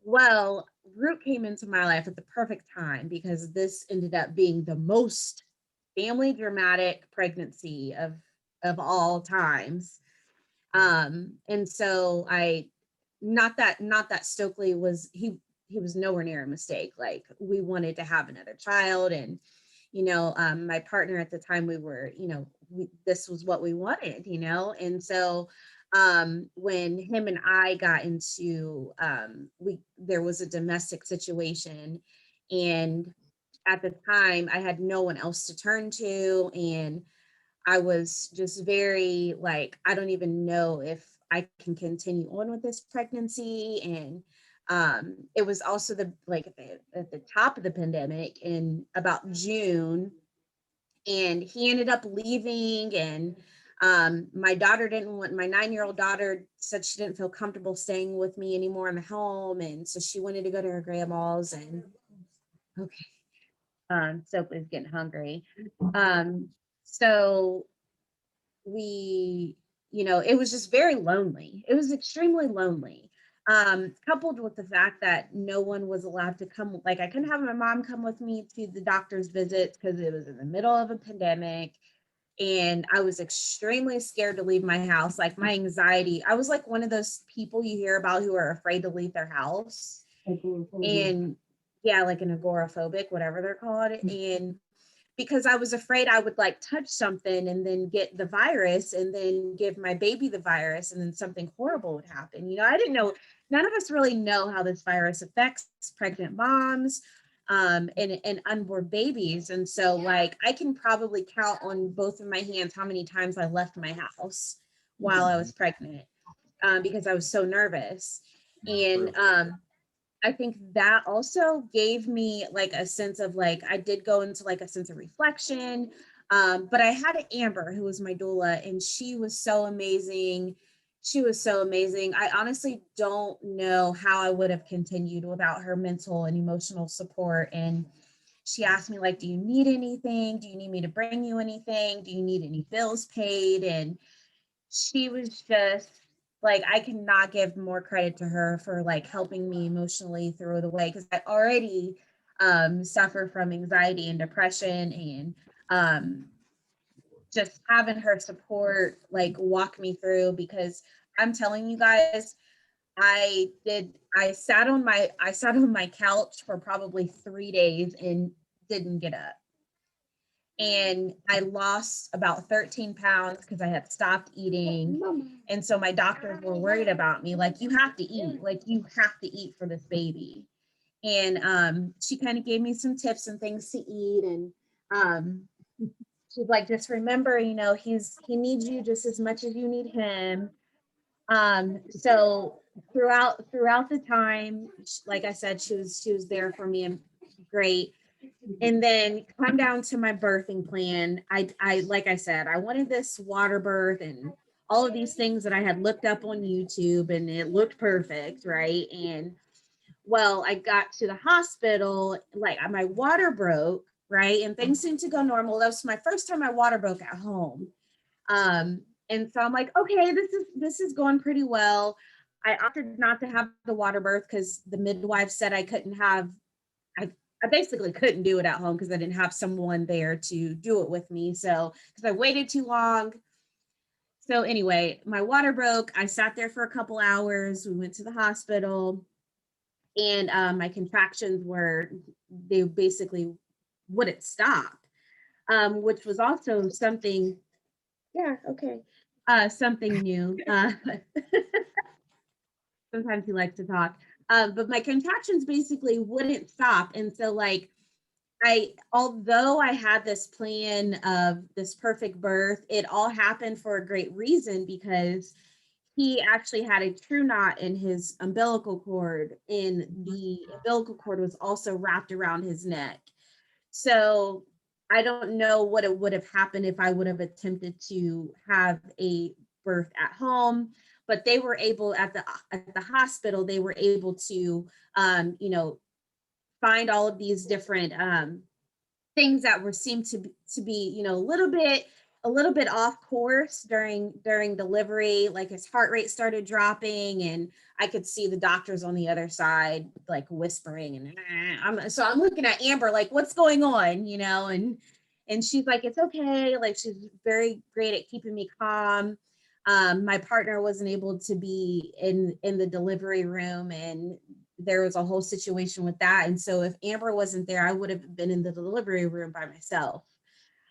Well, ROOTT came into my life at the perfect time because this ended up being the most family dramatic pregnancy of all times. And so not that Stokely was, he was nowhere near a mistake. Like, we wanted to have another child, and my partner at the time, this was what we wanted, and so when him and I got into there was a domestic situation, and at the time I had no one else to turn to, and I was just very like, I don't even know if I can continue on with this pregnancy. And it was also at the top of the pandemic in about June, and he ended up leaving. And my 9-year-old daughter said she didn't feel comfortable staying with me anymore in the home, and so she wanted to go to her grandma's. And okay, Soapy's getting hungry. So we, it was just very lonely. It was extremely lonely. Coupled with the fact that no one was allowed to come, like I couldn't have my mom come with me to the doctor's visits because it was in the middle of a pandemic. And I was extremely scared to leave my house. Like, my anxiety, I was like one of those people you hear about who are afraid to leave their house. And yeah, like an agoraphobic, whatever they're called. And because I was afraid I would like touch something and then get the virus and then give my baby the virus and then something horrible would happen. I didn't know, none of us really know how this virus affects pregnant moms and unborn babies. And so like, I can probably count on both of my hands how many times I left my house while I was pregnant because I was so nervous. And I think that also gave me like a sense of like, I did go into like a sense of reflection. But I had Amber, who was my doula, and she was so amazing. I honestly don't know how I would have continued without her mental and emotional support. And she asked me like, do you need anything? Do you need me to bring you anything? Do you need any bills paid? And she was just like, I cannot give more credit to her for like helping me emotionally through the way, because I already suffer from anxiety and depression, and just having her support like walk me through, because I'm telling you guys, I sat on my couch for probably 3 days and didn't get up. And I lost about 13 pounds because I had stopped eating. And so my doctors were worried about me. Like, you have to eat for this baby. And she kind of gave me some tips and things to eat. And she's like, just remember, he needs you just as much as you need him. So throughout the time, like I said, she was there for me and great. And then come down to my birthing plan. I like I said, I wanted this water birth and all of these things that I had looked up on YouTube, and it looked perfect, right? And well, I got to the hospital, like my water broke, right? And things seemed to go normal. That was my first time my water broke at home. And so I'm like, okay, this is going pretty well. I opted not to have the water birth because the midwife said I I basically couldn't do it at home because I didn't have someone there to do it with me. So, because I waited too long. So anyway, my water broke. I sat there for a couple hours. We went to the hospital, and my contractions they basically wouldn't stop, which was also something, yeah, okay, something new. Sometimes he likes to talk. But my contractions basically wouldn't stop. And so like, although I had this plan of this perfect birth, it all happened for a great reason, because he actually had a true knot in his umbilical cord, and the umbilical cord was also wrapped around his neck. So I don't know what it would have happened if I would have attempted to have a birth at home, but they were able at the hospital, they were able to, find all of these different things that seemed to be, a little bit off course during delivery. Like his heart rate started dropping, and I could see the doctors on the other side like whispering, and I'm looking at Amber like, what's going on, and she's like, it's okay. Like, she's very great at keeping me calm. My partner wasn't able to be in the delivery room, and there was a whole situation with that. And so if Amber wasn't there, I would have been in the delivery room by myself.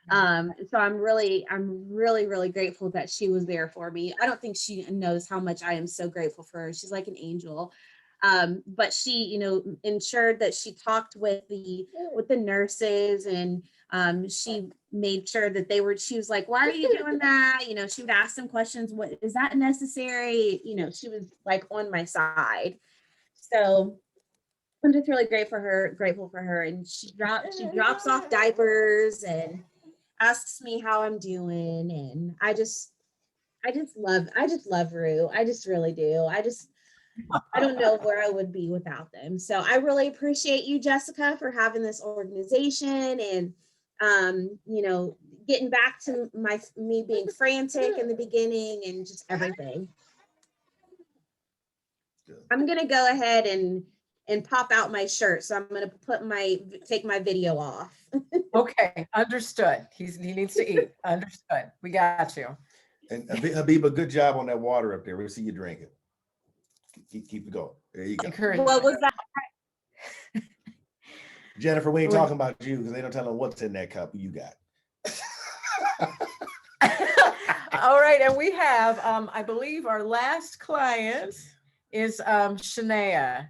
So I'm really, really grateful that she was there for me. I don't think she knows how much I am so grateful for her. She's like an angel. But she, ensured that she talked with the nurses, and she made sure that she was like, why are you doing that? She would ask them questions. What is that necessary? She was like on my side. So I'm just really grateful for her. And she drops off diapers and asks me how I'm doing. And I just love Rue. I just really do. I don't know where I would be without them. So I really appreciate you, Jessica, for having this organization, and getting back to me being frantic in the beginning and just everything. I'm gonna go ahead and pop out my shirt. So I'm gonna take my video off. Okay, understood. He needs to eat. Understood. We got you. And Habiba, good job on that water up there. We'll see you drink it. Keep it going. There you go. What was that? Jennifer, we ain't talking about you because they don't tell them what's in that cup you got. All right, and we have, I believe our last client is Shania.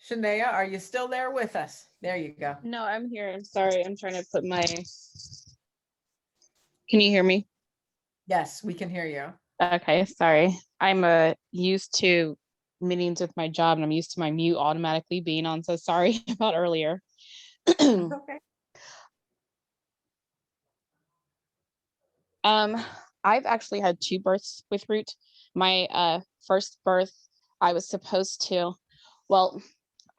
Shania, are you still there with us? There you go. No, I'm here. I'm sorry. I'm trying to put my... Can you hear me? Yes, we can hear you. Okay, sorry. I'm used to meetings with my job, and I'm used to my mute automatically being on, so sorry about earlier. Okay. I've actually had 2 births with ROOTT. My first birth, I was supposed to, well,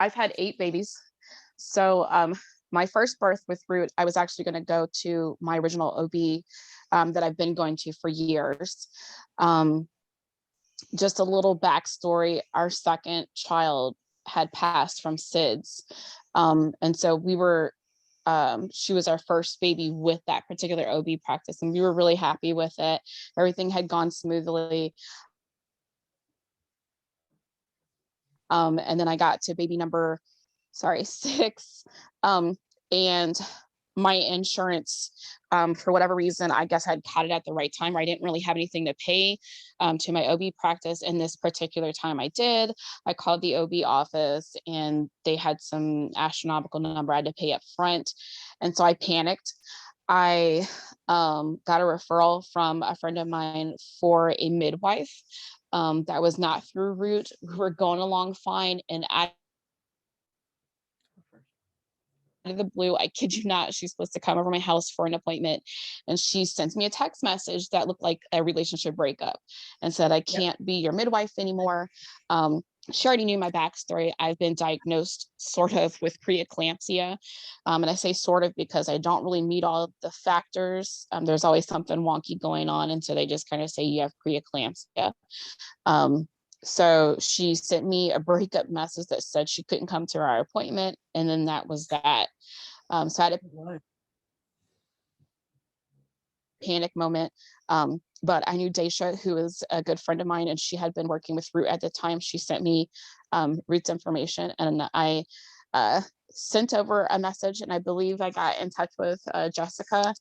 I've had 8 babies. So my first birth with ROOTT, I was actually going to go to my original OB that I've been going to for years. Just a little backstory, our second child had passed from SIDS. And so we were, she was our first baby with that particular OB practice, and we were really happy with it. Everything had gone smoothly. And then I got to baby number, 6. And my insurance, for whatever reason, I guess I'd caught it at the right time, or I didn't really have anything to pay to my OB practice. And this particular time I did. I called the OB office, and they had some astronomical number I had to pay up front. And so I panicked. I got a referral from a friend of mine for a midwife that was not through ROOTT. We were going along fine, and out of the blue, I kid you not, she's supposed to come over my house for an appointment, and she sent me a text message that looked like a relationship breakup and said, I can't be your midwife anymore. She already knew my backstory. I've been diagnosed sort of with preeclampsia. And I say sort of because I don't really meet all of the factors. There's always something wonky going on. And so they just kind of say you have preeclampsia. So she sent me a breakup message that said she couldn't come to our appointment. And then that was that. So I had a panic moment. But I knew Daisha, who is a good friend of mine, and she had been working with Root at the time. She sent me Root's information, and I sent over a message, and I believe I got in touch with Jessica,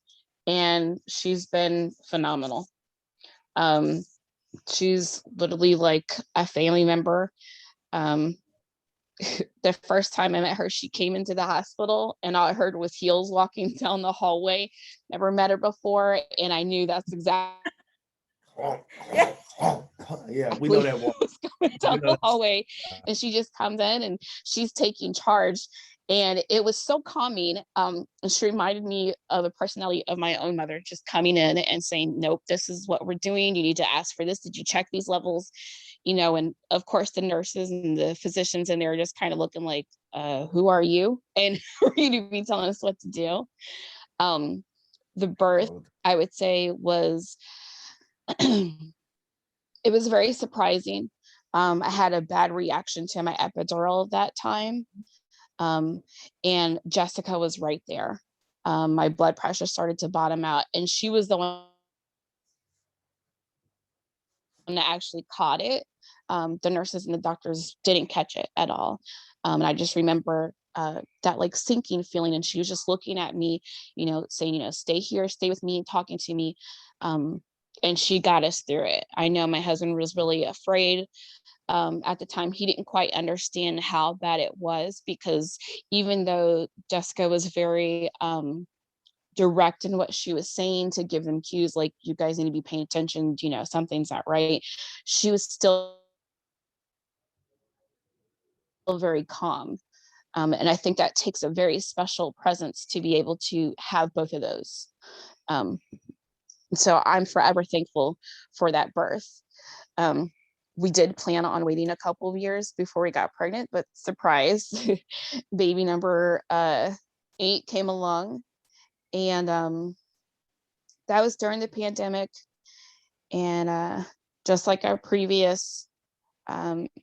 and she's been phenomenal. She's literally like a family member. The first time I met her, she came into the hospital and all I heard was heels walking down the hallway. Never met her before. And I knew that's exactly yeah, we know that one. Going down the hallway, and she just comes in and she's taking charge. And it was so calming. And she reminded me of a personality of my own mother, just coming in and saying, nope, this is what we're doing. You need to ask for this. Did you check these levels? You know, and of course the nurses and the physicians in there just kind of looking like, who are you? And who are you to be telling us what to do? The birth, I would say, was it was very surprising. I had a bad reaction to my epidural that time. And Jessica was right there. My blood pressure started to bottom out, and she was the one that actually caught it. The nurses and the doctors didn't catch it at all. And I just remember that like sinking feeling, and she was just looking at me, you know, saying, you know, stay here, stay with me, talking to me. And she got us through it. I know my husband was really afraid. At the time, he didn't quite understand how bad it was, because even though Jessica was very direct in what she was saying to give them cues, like, you guys need to be paying attention, you know, something's not right, she was still very calm. And I think that takes a very special presence to be able to have both of those. So I'm forever thankful for that birth. We did plan on waiting a couple of years before we got pregnant, but surprise, baby number 8 came along. And that was during the pandemic. And just like our previous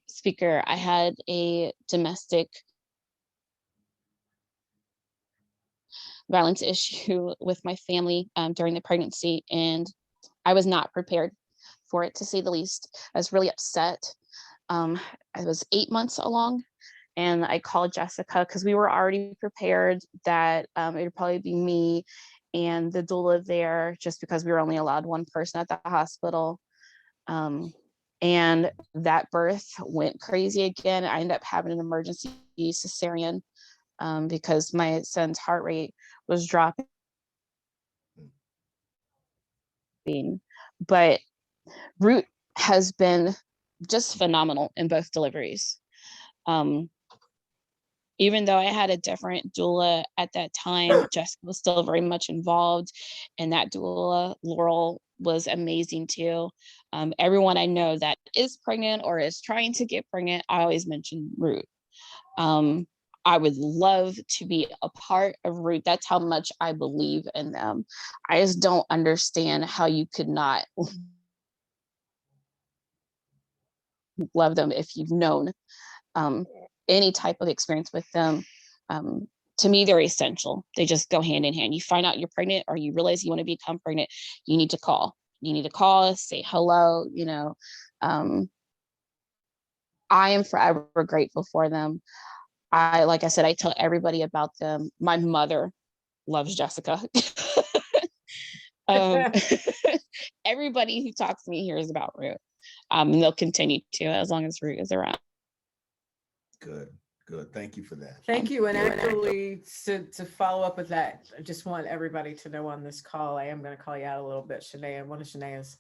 speaker, I had a domestic violence issue with my family during the pregnancy, and I was not prepared for it, to say the least. I was really upset. I was 8 months along, and I called Jessica because we were already prepared that it would probably be me and the doula there, just because we were only allowed one person at the hospital. And that birth went crazy again. I ended up having an emergency cesarean because my son's heart rate was dropping. But Root has been just phenomenal in both deliveries. Even though I had a different doula at that time, Jessica was still very much involved, and that doula, Laurel, was amazing too. Everyone I know that is pregnant or is trying to get pregnant, I always mention Root. I would love to be a part of Root. That's how much I believe in them. I just don't understand how you could not love them if you've known any type of experience with them. To me, they're essential. They just go hand in hand. You find out you're pregnant, or you realize you want to become pregnant, you need to call. You need to call, say hello, you know. I am forever grateful for them. Like I said, I tell everybody about them. My mother loves Jessica. Everybody who talks to me hears about Root. And they'll continue to, as long as Root is around. Good. Thank you for that. Thank you. And actually, to follow up with that, I just want everybody to know on this call, I am going to call you out a little bit, Shanae. One of Shanae's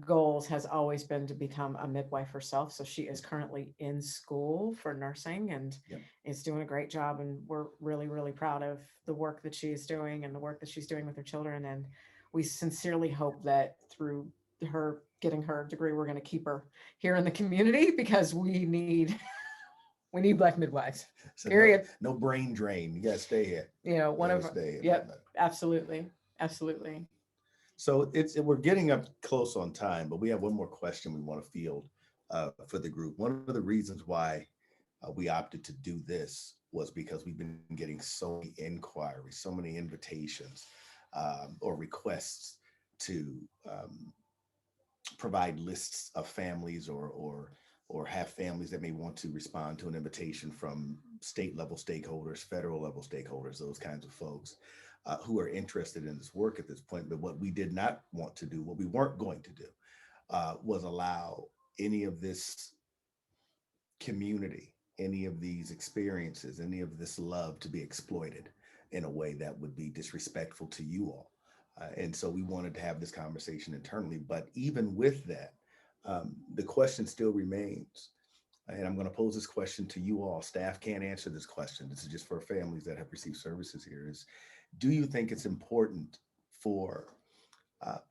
goals has always been to become a midwife herself. So she is currently in school for nursing and is doing a great job. And we're really, really proud of the work that she is doing and the work that she's doing with her children. And we sincerely hope that through her getting her degree, we're going to keep her here in the community, because we need Black midwives, so period. No brain drain. You got to stay here. You know, yep, absolutely. So we're getting up close on time, but we have one more question we want to field. for the group. One of the reasons why we opted to do this was because we've been getting so many inquiries, so many invitations or requests to provide lists of families or have families that may want to respond to an invitation from state level stakeholders, federal level stakeholders, those kinds of folks who are interested in this work at this point. But what we did not want to do, what we weren't going to do, was allow any of this community, any of these experiences, any of this love to be exploited in a way that would be disrespectful to you all. And so we wanted to have this conversation internally. But even with that, the question still remains, and I'm going to pose this question to you all. Staff can't answer this question. This is just for families that have received services here. Is, do you think it's important for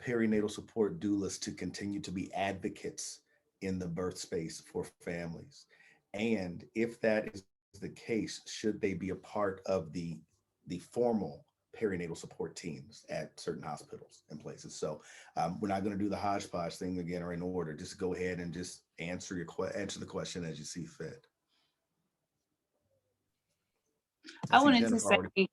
perinatal support doulas to continue to be advocates in the birth space for families? And if that is the case, should they be a part of the formal perinatal support teams at certain hospitals and places? So we're not going to do the hodgepodge thing again or in order. Just go ahead and just answer the question as you see fit. I wanted to say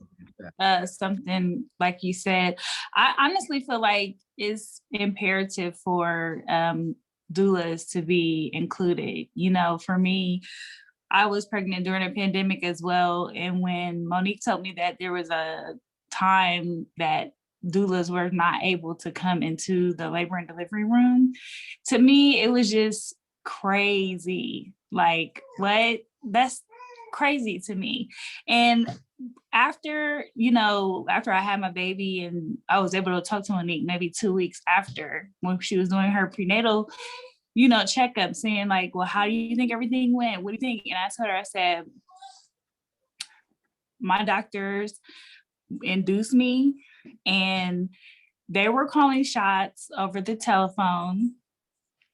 something like you said. I honestly feel like it's imperative for doulas to be included. You know, for me, I was pregnant during a pandemic as well. And when Monique told me that there was a time that doulas were not able to come into the labor and delivery room, to me, it was just crazy. Like, what? That's crazy to me. And after I had my baby and I was able to talk to Monique maybe 2 weeks after, when she was doing her prenatal, checkup, saying like, well, how do you think everything went? What do you think? And I told her, I said, my doctors induced me and they were calling shots over the telephone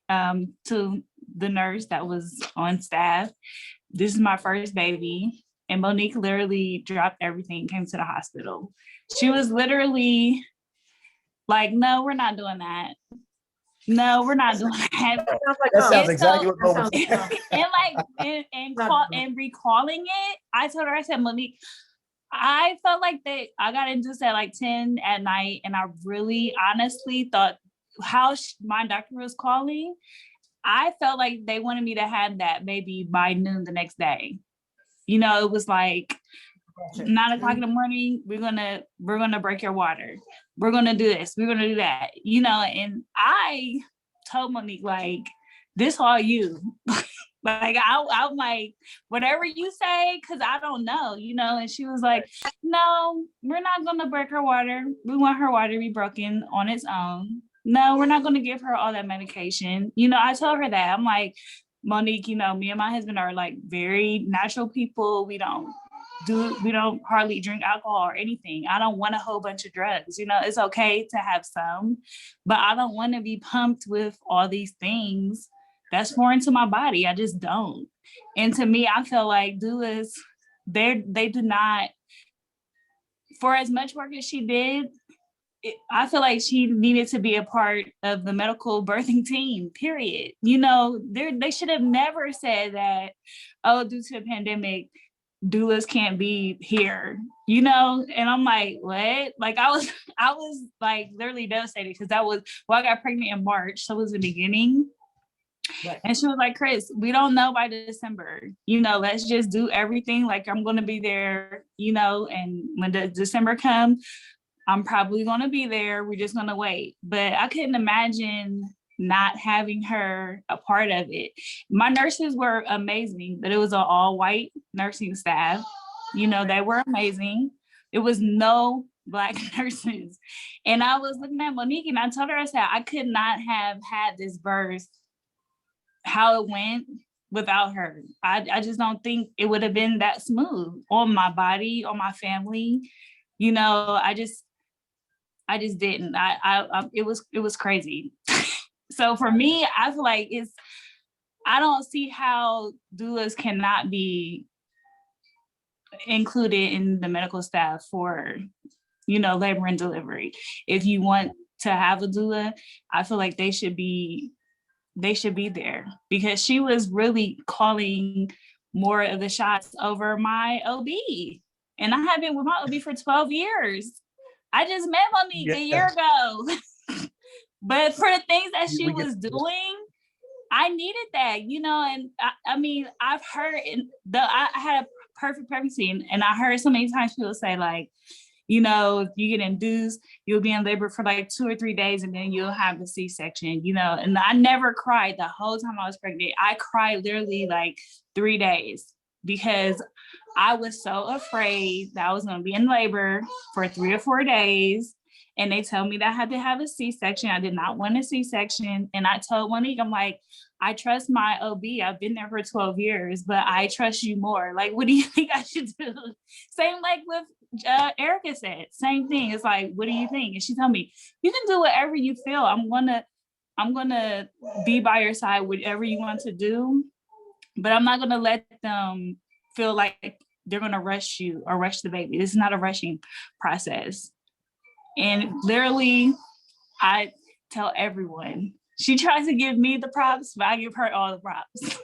to the nurse that was on staff. This is my first baby. And Monique literally dropped everything, came to the hospital. She was literally like, no, we're not doing that. No, we're not doing that. That sounds exactly what Boba said. And recalling it, I told her, I said, Monique, I felt like I got induced at like 10 at night. And I really honestly thought how my doctor was calling, I felt like they wanted me to have that baby by noon the next day. It was like 9 o'clock in the morning, we're gonna break your water. We're gonna do this, we're gonna do that, and I told Monique, like, this all you. Like, I'm like, whatever you say, because I don't know, and she was like, no, we're not gonna break her water. We want her water to be broken on its own. No, we're not gonna give her all that medication. I told her that. I'm like, Monique, me and my husband are like very natural people. We don't hardly drink alcohol or anything. I don't want a whole bunch of drugs. It's okay to have some, but I don't want to be pumped with all these things that's foreign to my body. I just don't. And to me, I feel like doulas, they do not, for as much work as she did, I feel like she needed to be a part of the medical birthing team, period. They should have never said that, oh, due to the pandemic, doulas can't be here, and I'm like, what? Like, I was like literally devastated because I got pregnant in March. So it was the beginning. Right. And she was like, Chris, we don't know by December, let's just do everything. Like, I'm going to be there, and when the December comes, I'm probably going to be there. We're just going to wait. But I couldn't imagine not having her a part of it. My nurses were amazing, but it was an all white nursing staff. They were amazing. It was no Black nurses. And I was looking at Monique and I told her, I said, I could not have had this birth how it went without her. I just don't think it would have been that smooth on my body, on my family. I just didn't. It was crazy. So for me, I feel like I don't see how doulas cannot be included in the medical staff for, labor and delivery. If you want to have a doula, I feel like they should be they should be there, because she was really calling more of the shots over my OB. And I have been with my OB for 12 years. I just met Monique a year ago. But for the things that she was doing, I needed that, you know. And I mean, I've heard I had a perfect pregnancy, and I heard so many times people say, like, you know, if you get induced, you'll be in labor for like 2 or 3 days and then you'll have the C-section, you know. And I never cried the whole time I was pregnant. I cried literally like 3 days because I was so afraid that I was going to be in labor for 3 or 4 days. And they told me that I had to have a C-section. I did not want a C-section. And I told Monique, I'm like, I trust my OB. I've been there for 12 years, but I trust you more. Like, what do you think I should do? Same like with Erica said, same thing. It's like, what do you think? And she told me, you can do whatever you feel. I'm gonna be by your side, whatever you want to do, but I'm not gonna let them feel like they're gonna rush you or rush the baby. This is not a rushing process. And literally, I tell everyone, she tries to give me the props, but I give her all the props.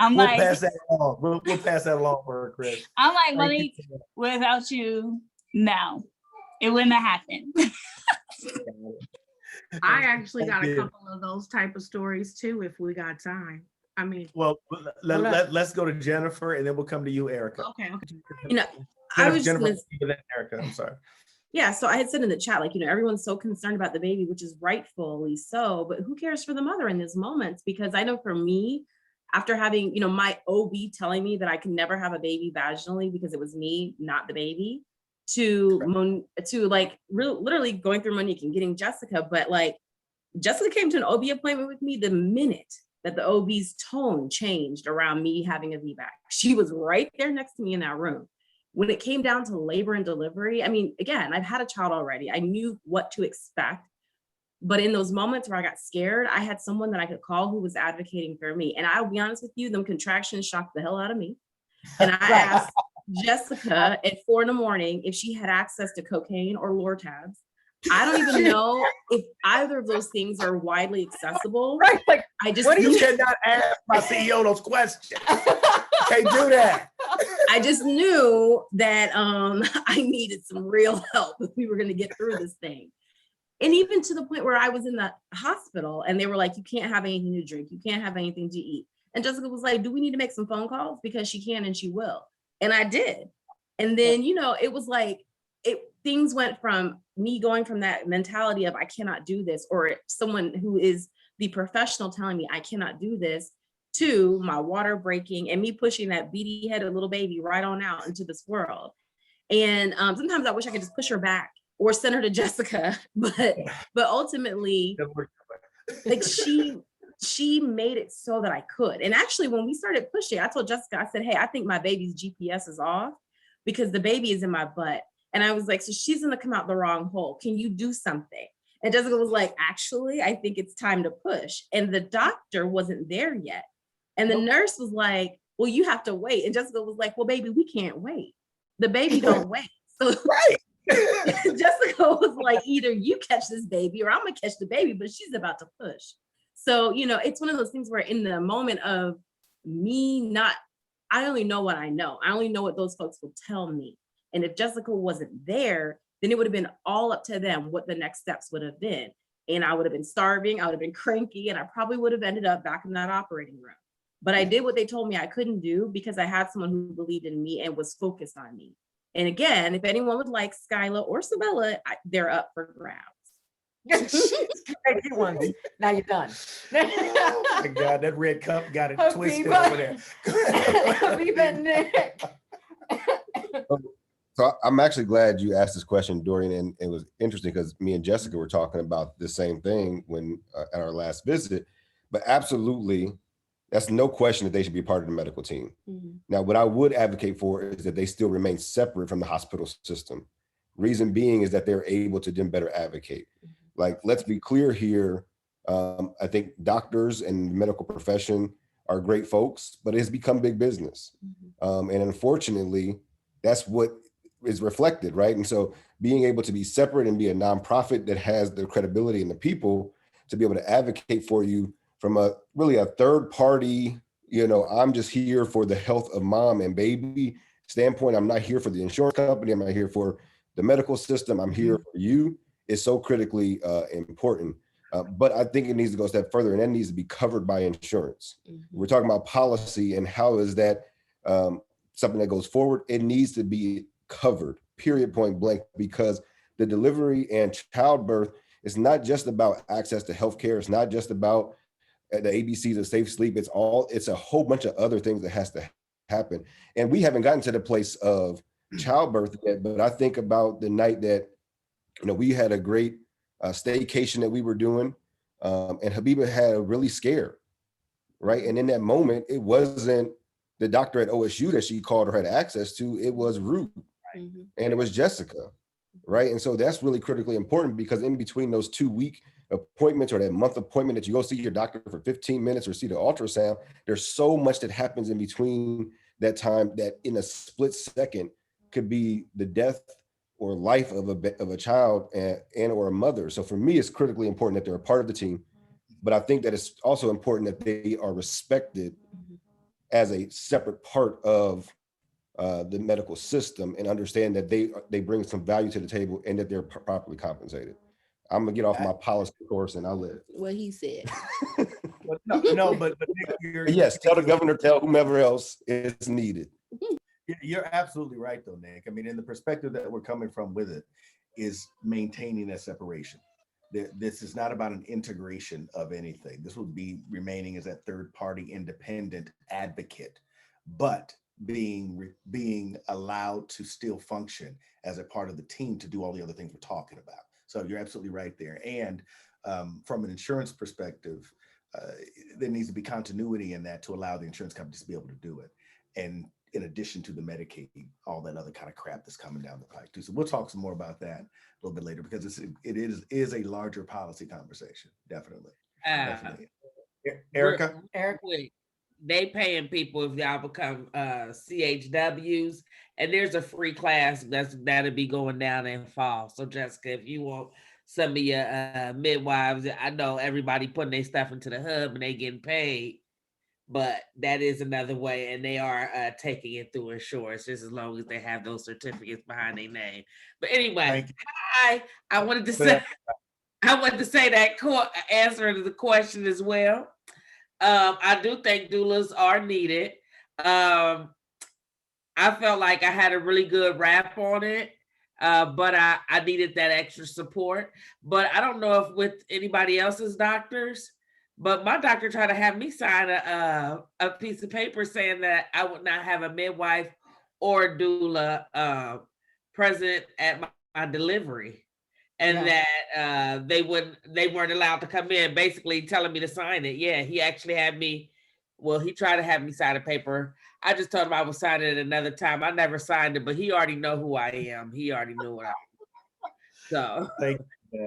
We'll pass that along. We'll pass that along for her, Chris. I'm like, Monique, without you, no, it wouldn't have happened. I actually got a couple of those type of stories too, if we got time. I mean, well, let's go to Jennifer, and then we'll come to you, Erica. Okay. You know, Jennifer, I was just gonna, Erica. I'm sorry. Yeah, so I had said in the chat, like, you know, everyone's so concerned about the baby, which is rightfully so, but who cares for the mother in these moments? Because I know for me, after having, you know, my OB telling me that I can never have a baby vaginally because it was me, not the baby, to like literally going through Monique and getting Jessica, but like Jessica came to an OB appointment with me the minute that the OB's tone changed around me having a VBAC. She was right there next to me in that room. When it came down to labor and delivery, I mean, again, I've had a child already. I knew what to expect. But in those moments where I got scared, I had someone that I could call who was advocating for me. And I'll be honest with you, them contractions shocked the hell out of me. And I asked Jessica at 4 a.m. if she had access to cocaine or Lortabs. I don't even know if either of those things are widely accessible. Right, like, I just you cannot ask my CEO those questions. Can't do that. I just knew that I needed some real help if we were going to get through this thing. And even to the point where I was in the hospital and they were like, you can't have anything to drink. You can't have anything to eat. And Jessica was like, do we need to make some phone calls? Because she can and she will. And I did. And then, you know, it was like, things went from me going from that mentality of I cannot do this, or someone who is the professional telling me I cannot do this, to my water breaking and me pushing that beady headed little baby right on out into this world. And sometimes I wish I could just push her back or send her to Jessica, but ultimately, like she made it so that I could. And actually, when we started pushing, I told Jessica, I said, hey, I think my baby's GPS is off because the baby is in my butt. And I was like, so she's gonna come out the wrong hole. Can you do something? And Jessica was like, actually, I think it's time to push. And the doctor wasn't there yet. And the nurse was like, well, you have to wait. And Jessica was like, well, baby, we can't wait. The baby don't wait. So Jessica was like, either you catch this baby or I'm gonna catch the baby, but she's about to push. So, you know, it's one of those things where in the moment of me I only know what I know. I only know what those folks will tell me. And if Jessica wasn't there, then it would have been all up to them what the next steps would have been. And I would have been starving, I would have been cranky, and I probably would have ended up back in that operating room. But I did what they told me I couldn't do because I had someone who believed in me and was focused on me. And again, if anyone would like Skyla or Sabella, they're up for grabs. Now you're done. Oh my God, that red cup got it twisted over there. Nick. So I'm actually glad you asked this question, Dorian, and it was interesting because me and Jessica were talking about the same thing when at our last visit. But absolutely, that's no question that they should be part of the medical team. Mm-hmm. Now, what I would advocate for is that they still remain separate from the hospital system. Reason being is that they're able to then better advocate. Mm-hmm. Like, let's be clear here. I think doctors and medical profession are great folks, but it has become big business. Mm-hmm. And unfortunately, that's what is reflected, right? And so being able to be separate and be a nonprofit that has the credibility and the people to be able to advocate for you from a really a third party, I'm just here for the health of mom and baby standpoint. I'm not here for the insurance company. I'm not here for the medical system. I'm here for you. It's so critically important. But I think it needs to go a step further, and that needs to be covered by insurance. We're talking about policy, and how is that something that goes forward? It needs to be covered, period, point blank, because the delivery and childbirth is not just about access to healthcare. It's not just about the ABCs of safe sleep. It's a whole bunch of other things that has to happen. And we haven't gotten to the place of childbirth yet, but I think about the night that, we had a great staycation that we were doing, and Habiba had a really scared, right? And in that moment, it wasn't the doctor at OSU that she called or had access to, it was ROOTT, and it was Jessica, right? And so that's really critically important, because in between those 2-week appointments or that month appointment that you go see your doctor for 15 minutes or see the ultrasound, there's so much that happens in between that time that in a split second could be the death or life of a child and or a mother. So for me, it's critically important that they're a part of the team, but I think that it's also important that they are respected as a separate part of the medical system, and understand that they bring some value to the table and that they're properly compensated. I'm gonna get off my policy course and I'll live. What he said. But yes, tell the governor, tell whomever else is needed. You're absolutely right, though, Nick. I mean, in the perspective that we're coming from with it is maintaining that separation. This is not about an integration of anything. This would be remaining as that third party independent advocate, but being allowed to still function as a part of the team to do all the other things we're talking about. So you're absolutely right there. And from an insurance perspective, there needs to be continuity in that to allow the insurance companies to be able to do it. And in addition to the Medicaid, all that other kind of crap that's coming down the pike too. So we'll talk some more about that a little bit later, because it is a larger policy conversation. Definitely. Definitely. Erica? Wait, they paying people if y'all become CHWs, and there's a free class that'll be going down in fall. So Jessica, if you want some of your midwives, I know everybody putting their stuff into the hub and they getting paid, but that is another way, and they are taking it through insurance, just as long as they have those certificates behind their name. But anyway, I wanted to say that answer to the question as well. I do think doulas are needed. I felt like I had a really good rap on it, but I needed that extra support. But I don't know if with anybody else's doctors, but my doctor tried to have me sign a piece of paper saying that I would not have a midwife or doula present at my delivery, and that they weren't allowed to come in, basically telling me to sign it. Yeah, he actually had me. Well, he tried to have me sign a paper. I just told him I would sign it another time. I never signed it, but he already know who I am. He already knew what I am.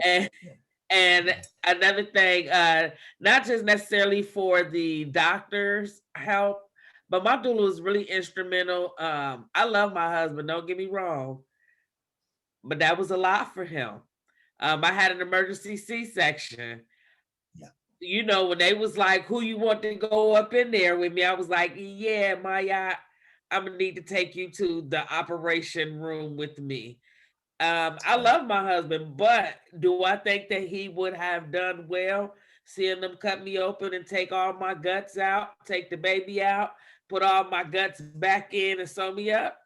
So, and another thing, not just necessarily for the doctor's help, but my doula was really instrumental. I love my husband, don't get me wrong, but that was a lot for him. I had an emergency C-section. Yeah. When they was like, who you want to go up in there with me? I was like, yeah, Maya, I'm gonna need to take you to the operation room with me. I love my husband, but do I think that he would have done well seeing them cut me open and take all my guts out, take the baby out, put all my guts back in and sew me up?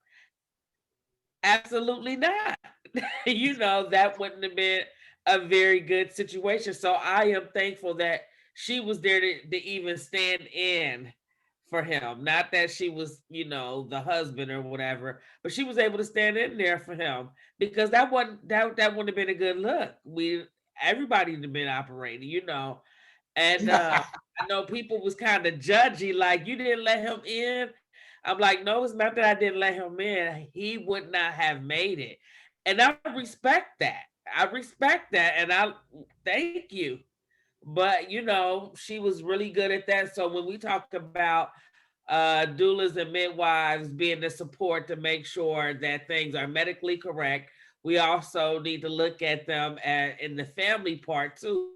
Absolutely not. That wouldn't have been a very good situation. So I am thankful that she was there to even stand in for him. Not that she was, the husband or whatever, but she was able to stand in there for him, because that wouldn't have been a good look. Everybody would have been operating, And I know people was kind of judgy, like, you didn't let him in. I'm like, no, it's not that I didn't let him in. He would not have made it. And I respect that. And I thank you. But, she was really good at that. So when we talk about doulas and midwives being the support to make sure that things are medically correct, we also need to look at them in the family part too.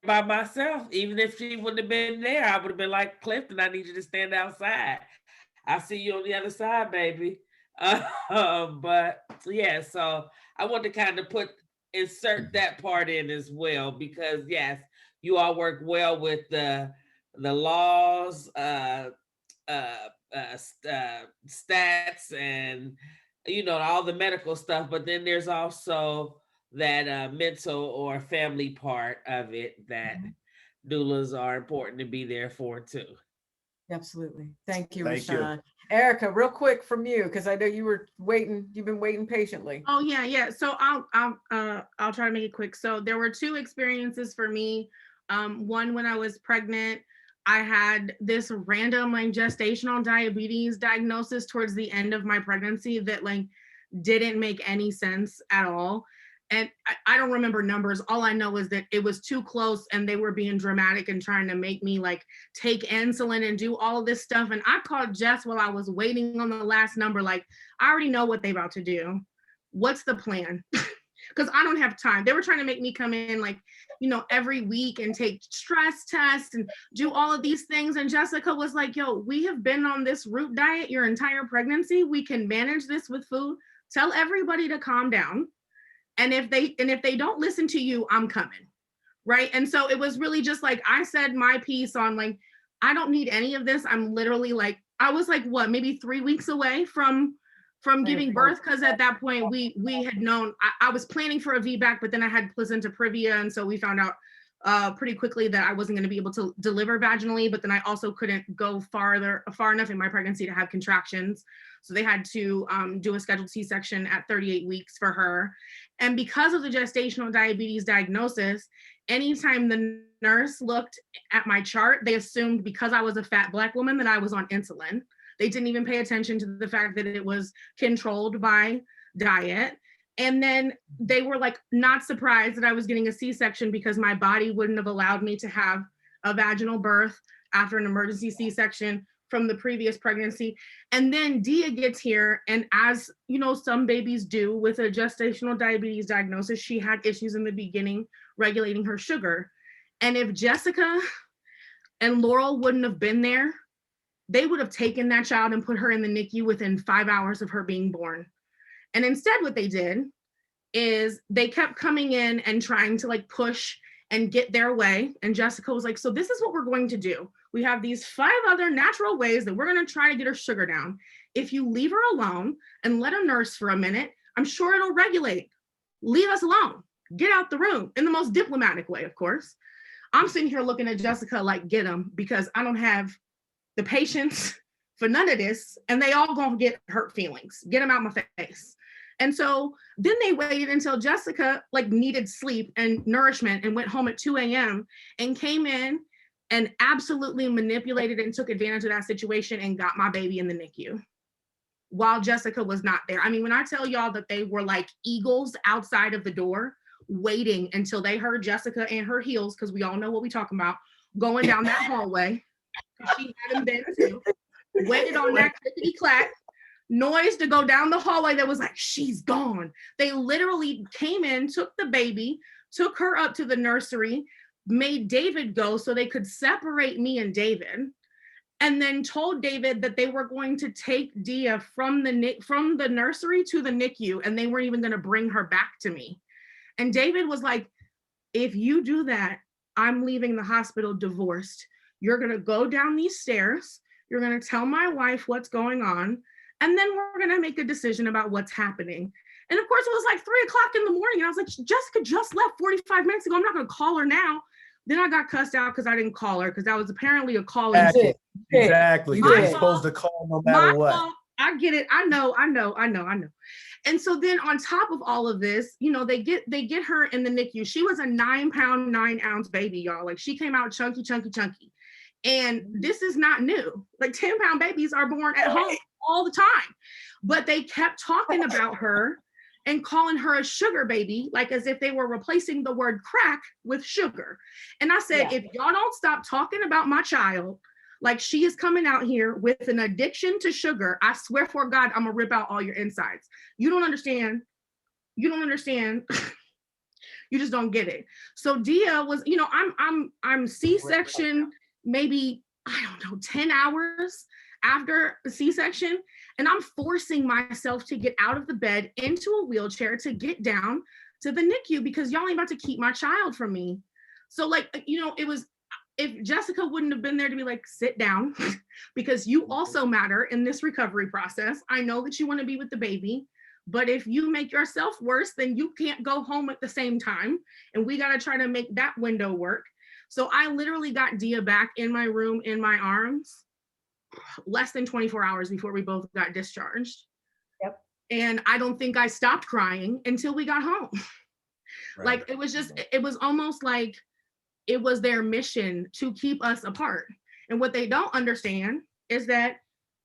by myself. Even if she wouldn't have been there, I would have been like, Clifton, I need you to stand outside. I see you on the other side, baby. But yeah, so I want to kind of insert that part in as well, because yes, you all work well with the laws, stats, and all the medical stuff, but then there's also that mental or family part of it that doulas are important to be there for too. Absolutely. Thank you, Thank you. Rashawn. Erica, real quick from you, because I know you've been waiting patiently. Oh yeah. So I'll try to make it quick. So there were two experiences for me. One, when I was pregnant, I had this random gestational diabetes diagnosis towards the end of my pregnancy that didn't make any sense at all. And I don't remember numbers. All I know is that it was too close and they were being dramatic and trying to make me take insulin and do all of this stuff. And I called Jess while I was waiting on the last number. I already know what they're about to do. What's the plan? Because I don't have time. They were trying to make me come in every week and take stress tests and do all of these things. And Jessica was like, yo, we have been on this ROOTT diet your entire pregnancy. We can manage this with food. Tell everybody to calm down. And if they don't listen to you, I'm coming. Right. And so it was really just I said my piece on I don't need any of this. I'm literally I was maybe 3 weeks away from giving birth, because at that point we had known I was planning for a VBAC, but then I had placenta previa, and so we found out pretty quickly that I wasn't going to be able to deliver vaginally, but then I also couldn't go far enough in my pregnancy to have contractions, so they had to do a scheduled C-section at 38 weeks for her. And because of the gestational diabetes diagnosis, anytime the nurse looked at my chart, they assumed because I was a fat Black woman that I was on insulin. They didn't even pay attention to the fact that it was controlled by diet. And then they were not surprised that I was getting a C-section because my body wouldn't have allowed me to have a vaginal birth after an emergency C-section from the previous pregnancy. And then Dia gets here, and as some babies do with a gestational diabetes diagnosis, she had issues in the beginning regulating her sugar. And if Jessica and Laurel wouldn't have been there, they would have taken that child and put her in the NICU within 5 hours of her being born. And instead what they did is they kept coming in and trying to push and get their way. And Jessica was like, so this is what we're going to do. We have these 5 other natural ways that we're going to try to get her sugar down. If you leave her alone and let her nurse for a minute, I'm sure it'll regulate. Leave us alone. Get out the room, in the most diplomatic way, of course. I'm sitting here looking at Jessica get them, because I don't have the patience for none of this, and they all gonna get hurt feelings. Get them out my face. And so then they waited until Jessica needed sleep and nourishment and went home at 2 a.m. and came in and absolutely manipulated and took advantage of that situation and got my baby in the NICU while Jessica was not there. I mean, when I tell y'all that they were like eagles outside of the door, waiting until they heard Jessica and her heels, because we all know what we're talking about, going down that hallway. She hadn't been to, waited on that clickety clack noise to go down the hallway that was she's gone. They literally came in, took the baby, took her up to the nursery, made David go so they could separate me and David, and then told David that they were going to take Dia from the nursery to the NICU, and they weren't even going to bring her back to me. And David was like, if you do that, I'm leaving the hospital divorced. You're going to go down these stairs. You're going to tell my wife what's going on. And then we're going to make a decision about what's happening. And of course, it was 3 o'clock in the morning. And I was like, Jessica just left 45 minutes ago. I'm not going to call her now. Then I got cussed out because I didn't call her, because that was apparently a call. Exactly. You're supposed to call no matter what. Fault. I get it. I know. And so then on top of all of this, they get her in the NICU. She was a 9-pound, 9-ounce baby, y'all. She came out chunky. And this is not new. 10-pound babies are born at home all the time. But they kept talking about her and calling her a sugar baby, as if they were replacing the word crack with sugar. And I said, if y'all don't stop talking about my child, she is coming out here with an addiction to sugar, I swear for God, I'm gonna rip out all your insides. You don't understand. You just don't get it. So Dia was, you know, I'm C-section, maybe, I don't know, 10 hours after a C-section, and I'm forcing myself to get out of the bed into a wheelchair to get down to the NICU because y'all ain't about to keep my child from me. So like, you know, it was, if Jessica wouldn't have been there to be like, sit down, because you also matter in this recovery process. I know that you want to be with the baby, but if you make yourself worse, then you can't go home at the same time. And we got to try to make that window work. So I literally got Dia back in my room, in my arms, less than 24 hours before we both got discharged. Yep. And I don't think I stopped crying until we got home. Right. Like, it was just, it was almost like it was their mission to keep us apart. And what they don't understand is that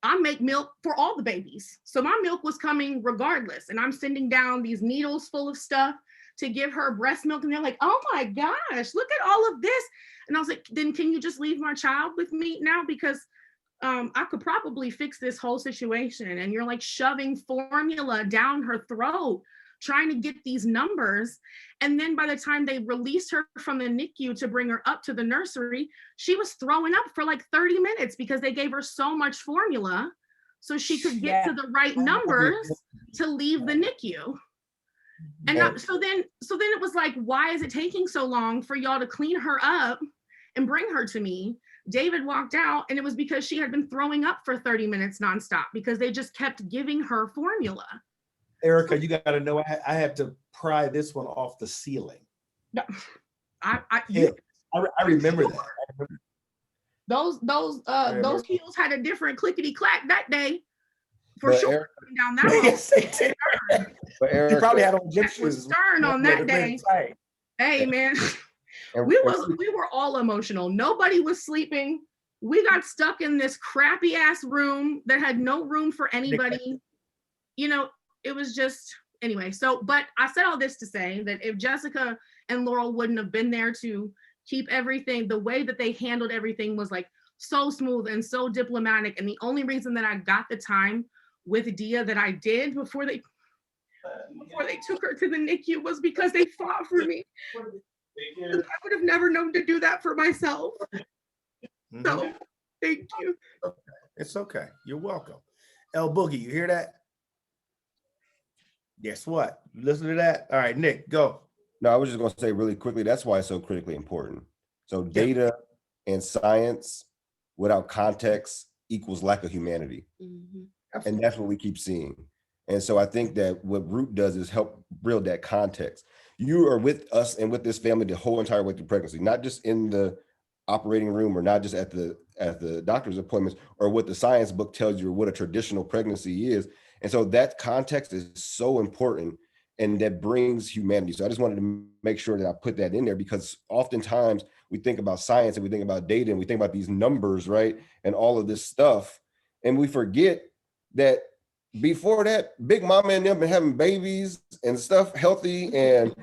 I make milk for all the babies. So my milk was coming regardless. And I'm sending down these needles full of stuff to give her breast milk. And they're like, oh my gosh, look at all of this. And I was like, then can you just leave my child with me now? Because I could probably fix this whole situation. And you're like shoving formula down her throat, trying to get these numbers. And then by the time they released her from the NICU to bring her up to the nursery, she was throwing up for like 30 minutes because they gave her so much formula so she could get to the right numbers to leave the NICU. And so then it was like, why is it taking so long for y'all to clean her up and bring her to me? David walked out, and it was because she had been throwing up for 30 minutes nonstop because they just kept giving her formula. Erica, you got to know, I had to pry this one off the ceiling. No, I remember that. Those heels had a different clickety clack that day, for sure. Down that yes, but Erica, you probably had on gym shoes. Stern on that day. Hey man, we were all emotional. Nobody was sleeping. We got stuck in this crappy ass room that had no room for anybody. You know, it was just, anyway. So, but I said all this to say that if Jessica and Laurel wouldn't have been there to keep everything, the way that they handled everything was like so smooth and so diplomatic. And the only reason that I got the time with Dia that I did before they took her to the NICU was because they fought for me. I would have never known to do that for myself. So thank you. It's okay. You're welcome. El Boogie, you hear that? Guess what? You listen to that? All right, Nick, go. No, I was just going to say really quickly, that's why it's so critically important. So data and science without context equals lack of humanity. And that's what we keep seeing. And so I think that what ROOTT does is help build that context. You are with us and with this family the whole entire way through pregnancy, not just in the operating room or not just at the doctor's appointments or what the science book tells you or what a traditional pregnancy is. And so that context is so important and that brings humanity. So I just wanted to make sure that I put that in there because oftentimes we think about science and we think about data and we think about these numbers, right? And all of this stuff. And we forget that before that, Big Mama and them been having babies and stuff healthy and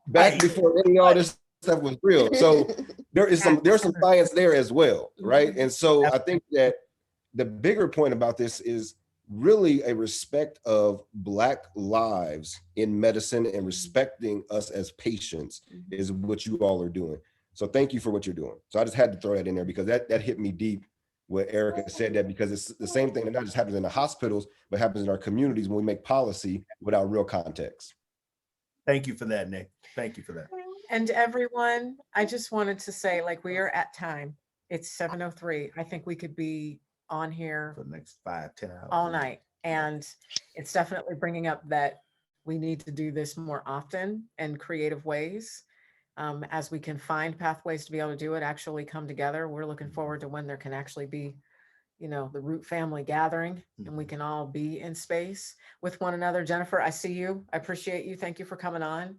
back before any all this stuff was real. So there's some science there as well, right? And so I think that the bigger point about this is really a respect of Black lives in medicine and respecting us as patients is what you all are doing. So thank you for what you're doing. So I just had to throw that in there because that hit me deep what Erica said, that because it's the same thing that not just happens in the hospitals, but happens in our communities when we make policy without real context. Thank you for that, Nick. Thank you for that. And everyone, I just wanted to say, like, we are at time. It's 7:03. I think we could be on here for the next 5-10 hours all night. And it's definitely bringing up that we need to do this more often in creative ways. As we can find pathways to be able to do it, actually come together. We're looking forward to when there can actually be, you know, the ROOTT family gathering and we can all be in space with one another. Jennifer, I see you. I appreciate you. Thank you for coming on.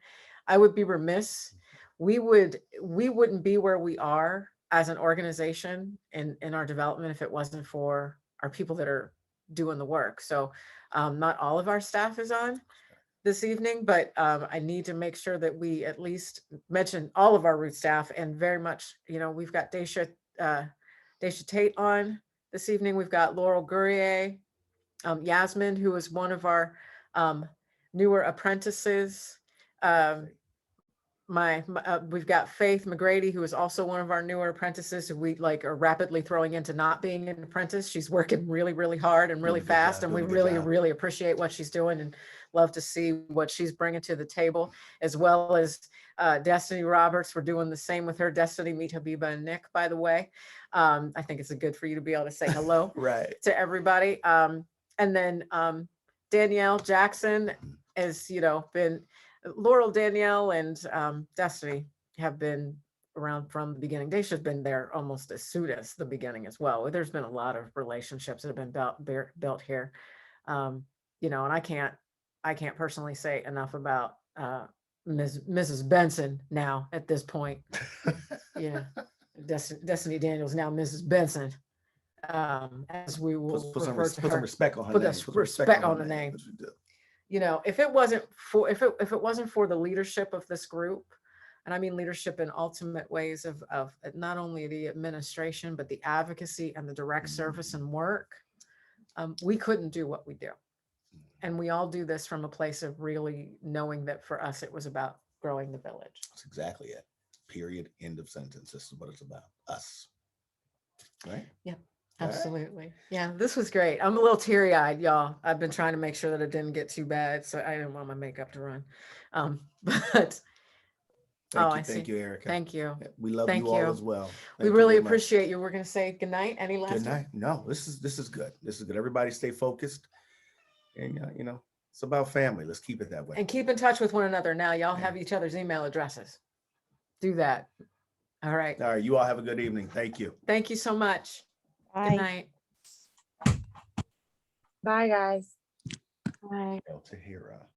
I would be remiss. We wouldn't be where we are as an organization in our development if it wasn't for our people that are doing the work. So not all of our staff is on this evening, but I need to make sure that we at least mention all of our ROOTT staff and very much, you know, we've got Daisha Tate on this evening. We've got Laurel Gurrier, Yasmin, who is one of our newer apprentices. we've got Faith McGrady, who is also one of our newer apprentices who we like are rapidly throwing into not being an apprentice. She's working really, really hard and really fast, and we really, really appreciate what she's doing and love to see what she's bringing to the table, as well as Destiny Roberts. We're doing the same with her. Destiny, meet Habiba and Nick, by the way. I think it's good for you to be able to say hello right to everybody. And then Danielle Jackson has, been Laurel, Danielle, and Destiny have been around from the beginning. Daisha's been there almost as soon as the beginning as well. There's been a lot of relationships that have been built here. And I can't personally say enough about Mrs. Benson now at this point. Yeah. Destiny Daniels, now Mrs. Benson. As we will put some respect on her put name. Put respect on the name. If it wasn't for the leadership of this group, and I mean leadership in ultimate ways of not only the administration, but the advocacy and the direct service and work, we couldn't do what we do. And we all do this from a place of really knowing that for us, it was about growing the village. That's exactly it. Period. End of sentence. This is what it's about. Us. Right? Yeah. Absolutely. Right. Yeah, this was great. I'm a little teary-eyed, y'all. I've been trying to make sure that it didn't get too bad, so I didn't want my makeup to run. But thank you, Erica. Thank you. We love you all as well. We really appreciate you. We're going to say good night. Any last good night? No, this is good. This is good. Everybody stay focused, and it's about family. Let's keep it that way. And keep in touch with one another. Now, y'all have each other's email addresses. Do that. All right. All right. You all have a good evening. Thank you. Thank you so much. Bye. Good night. Bye, guys. Bye. Tahira.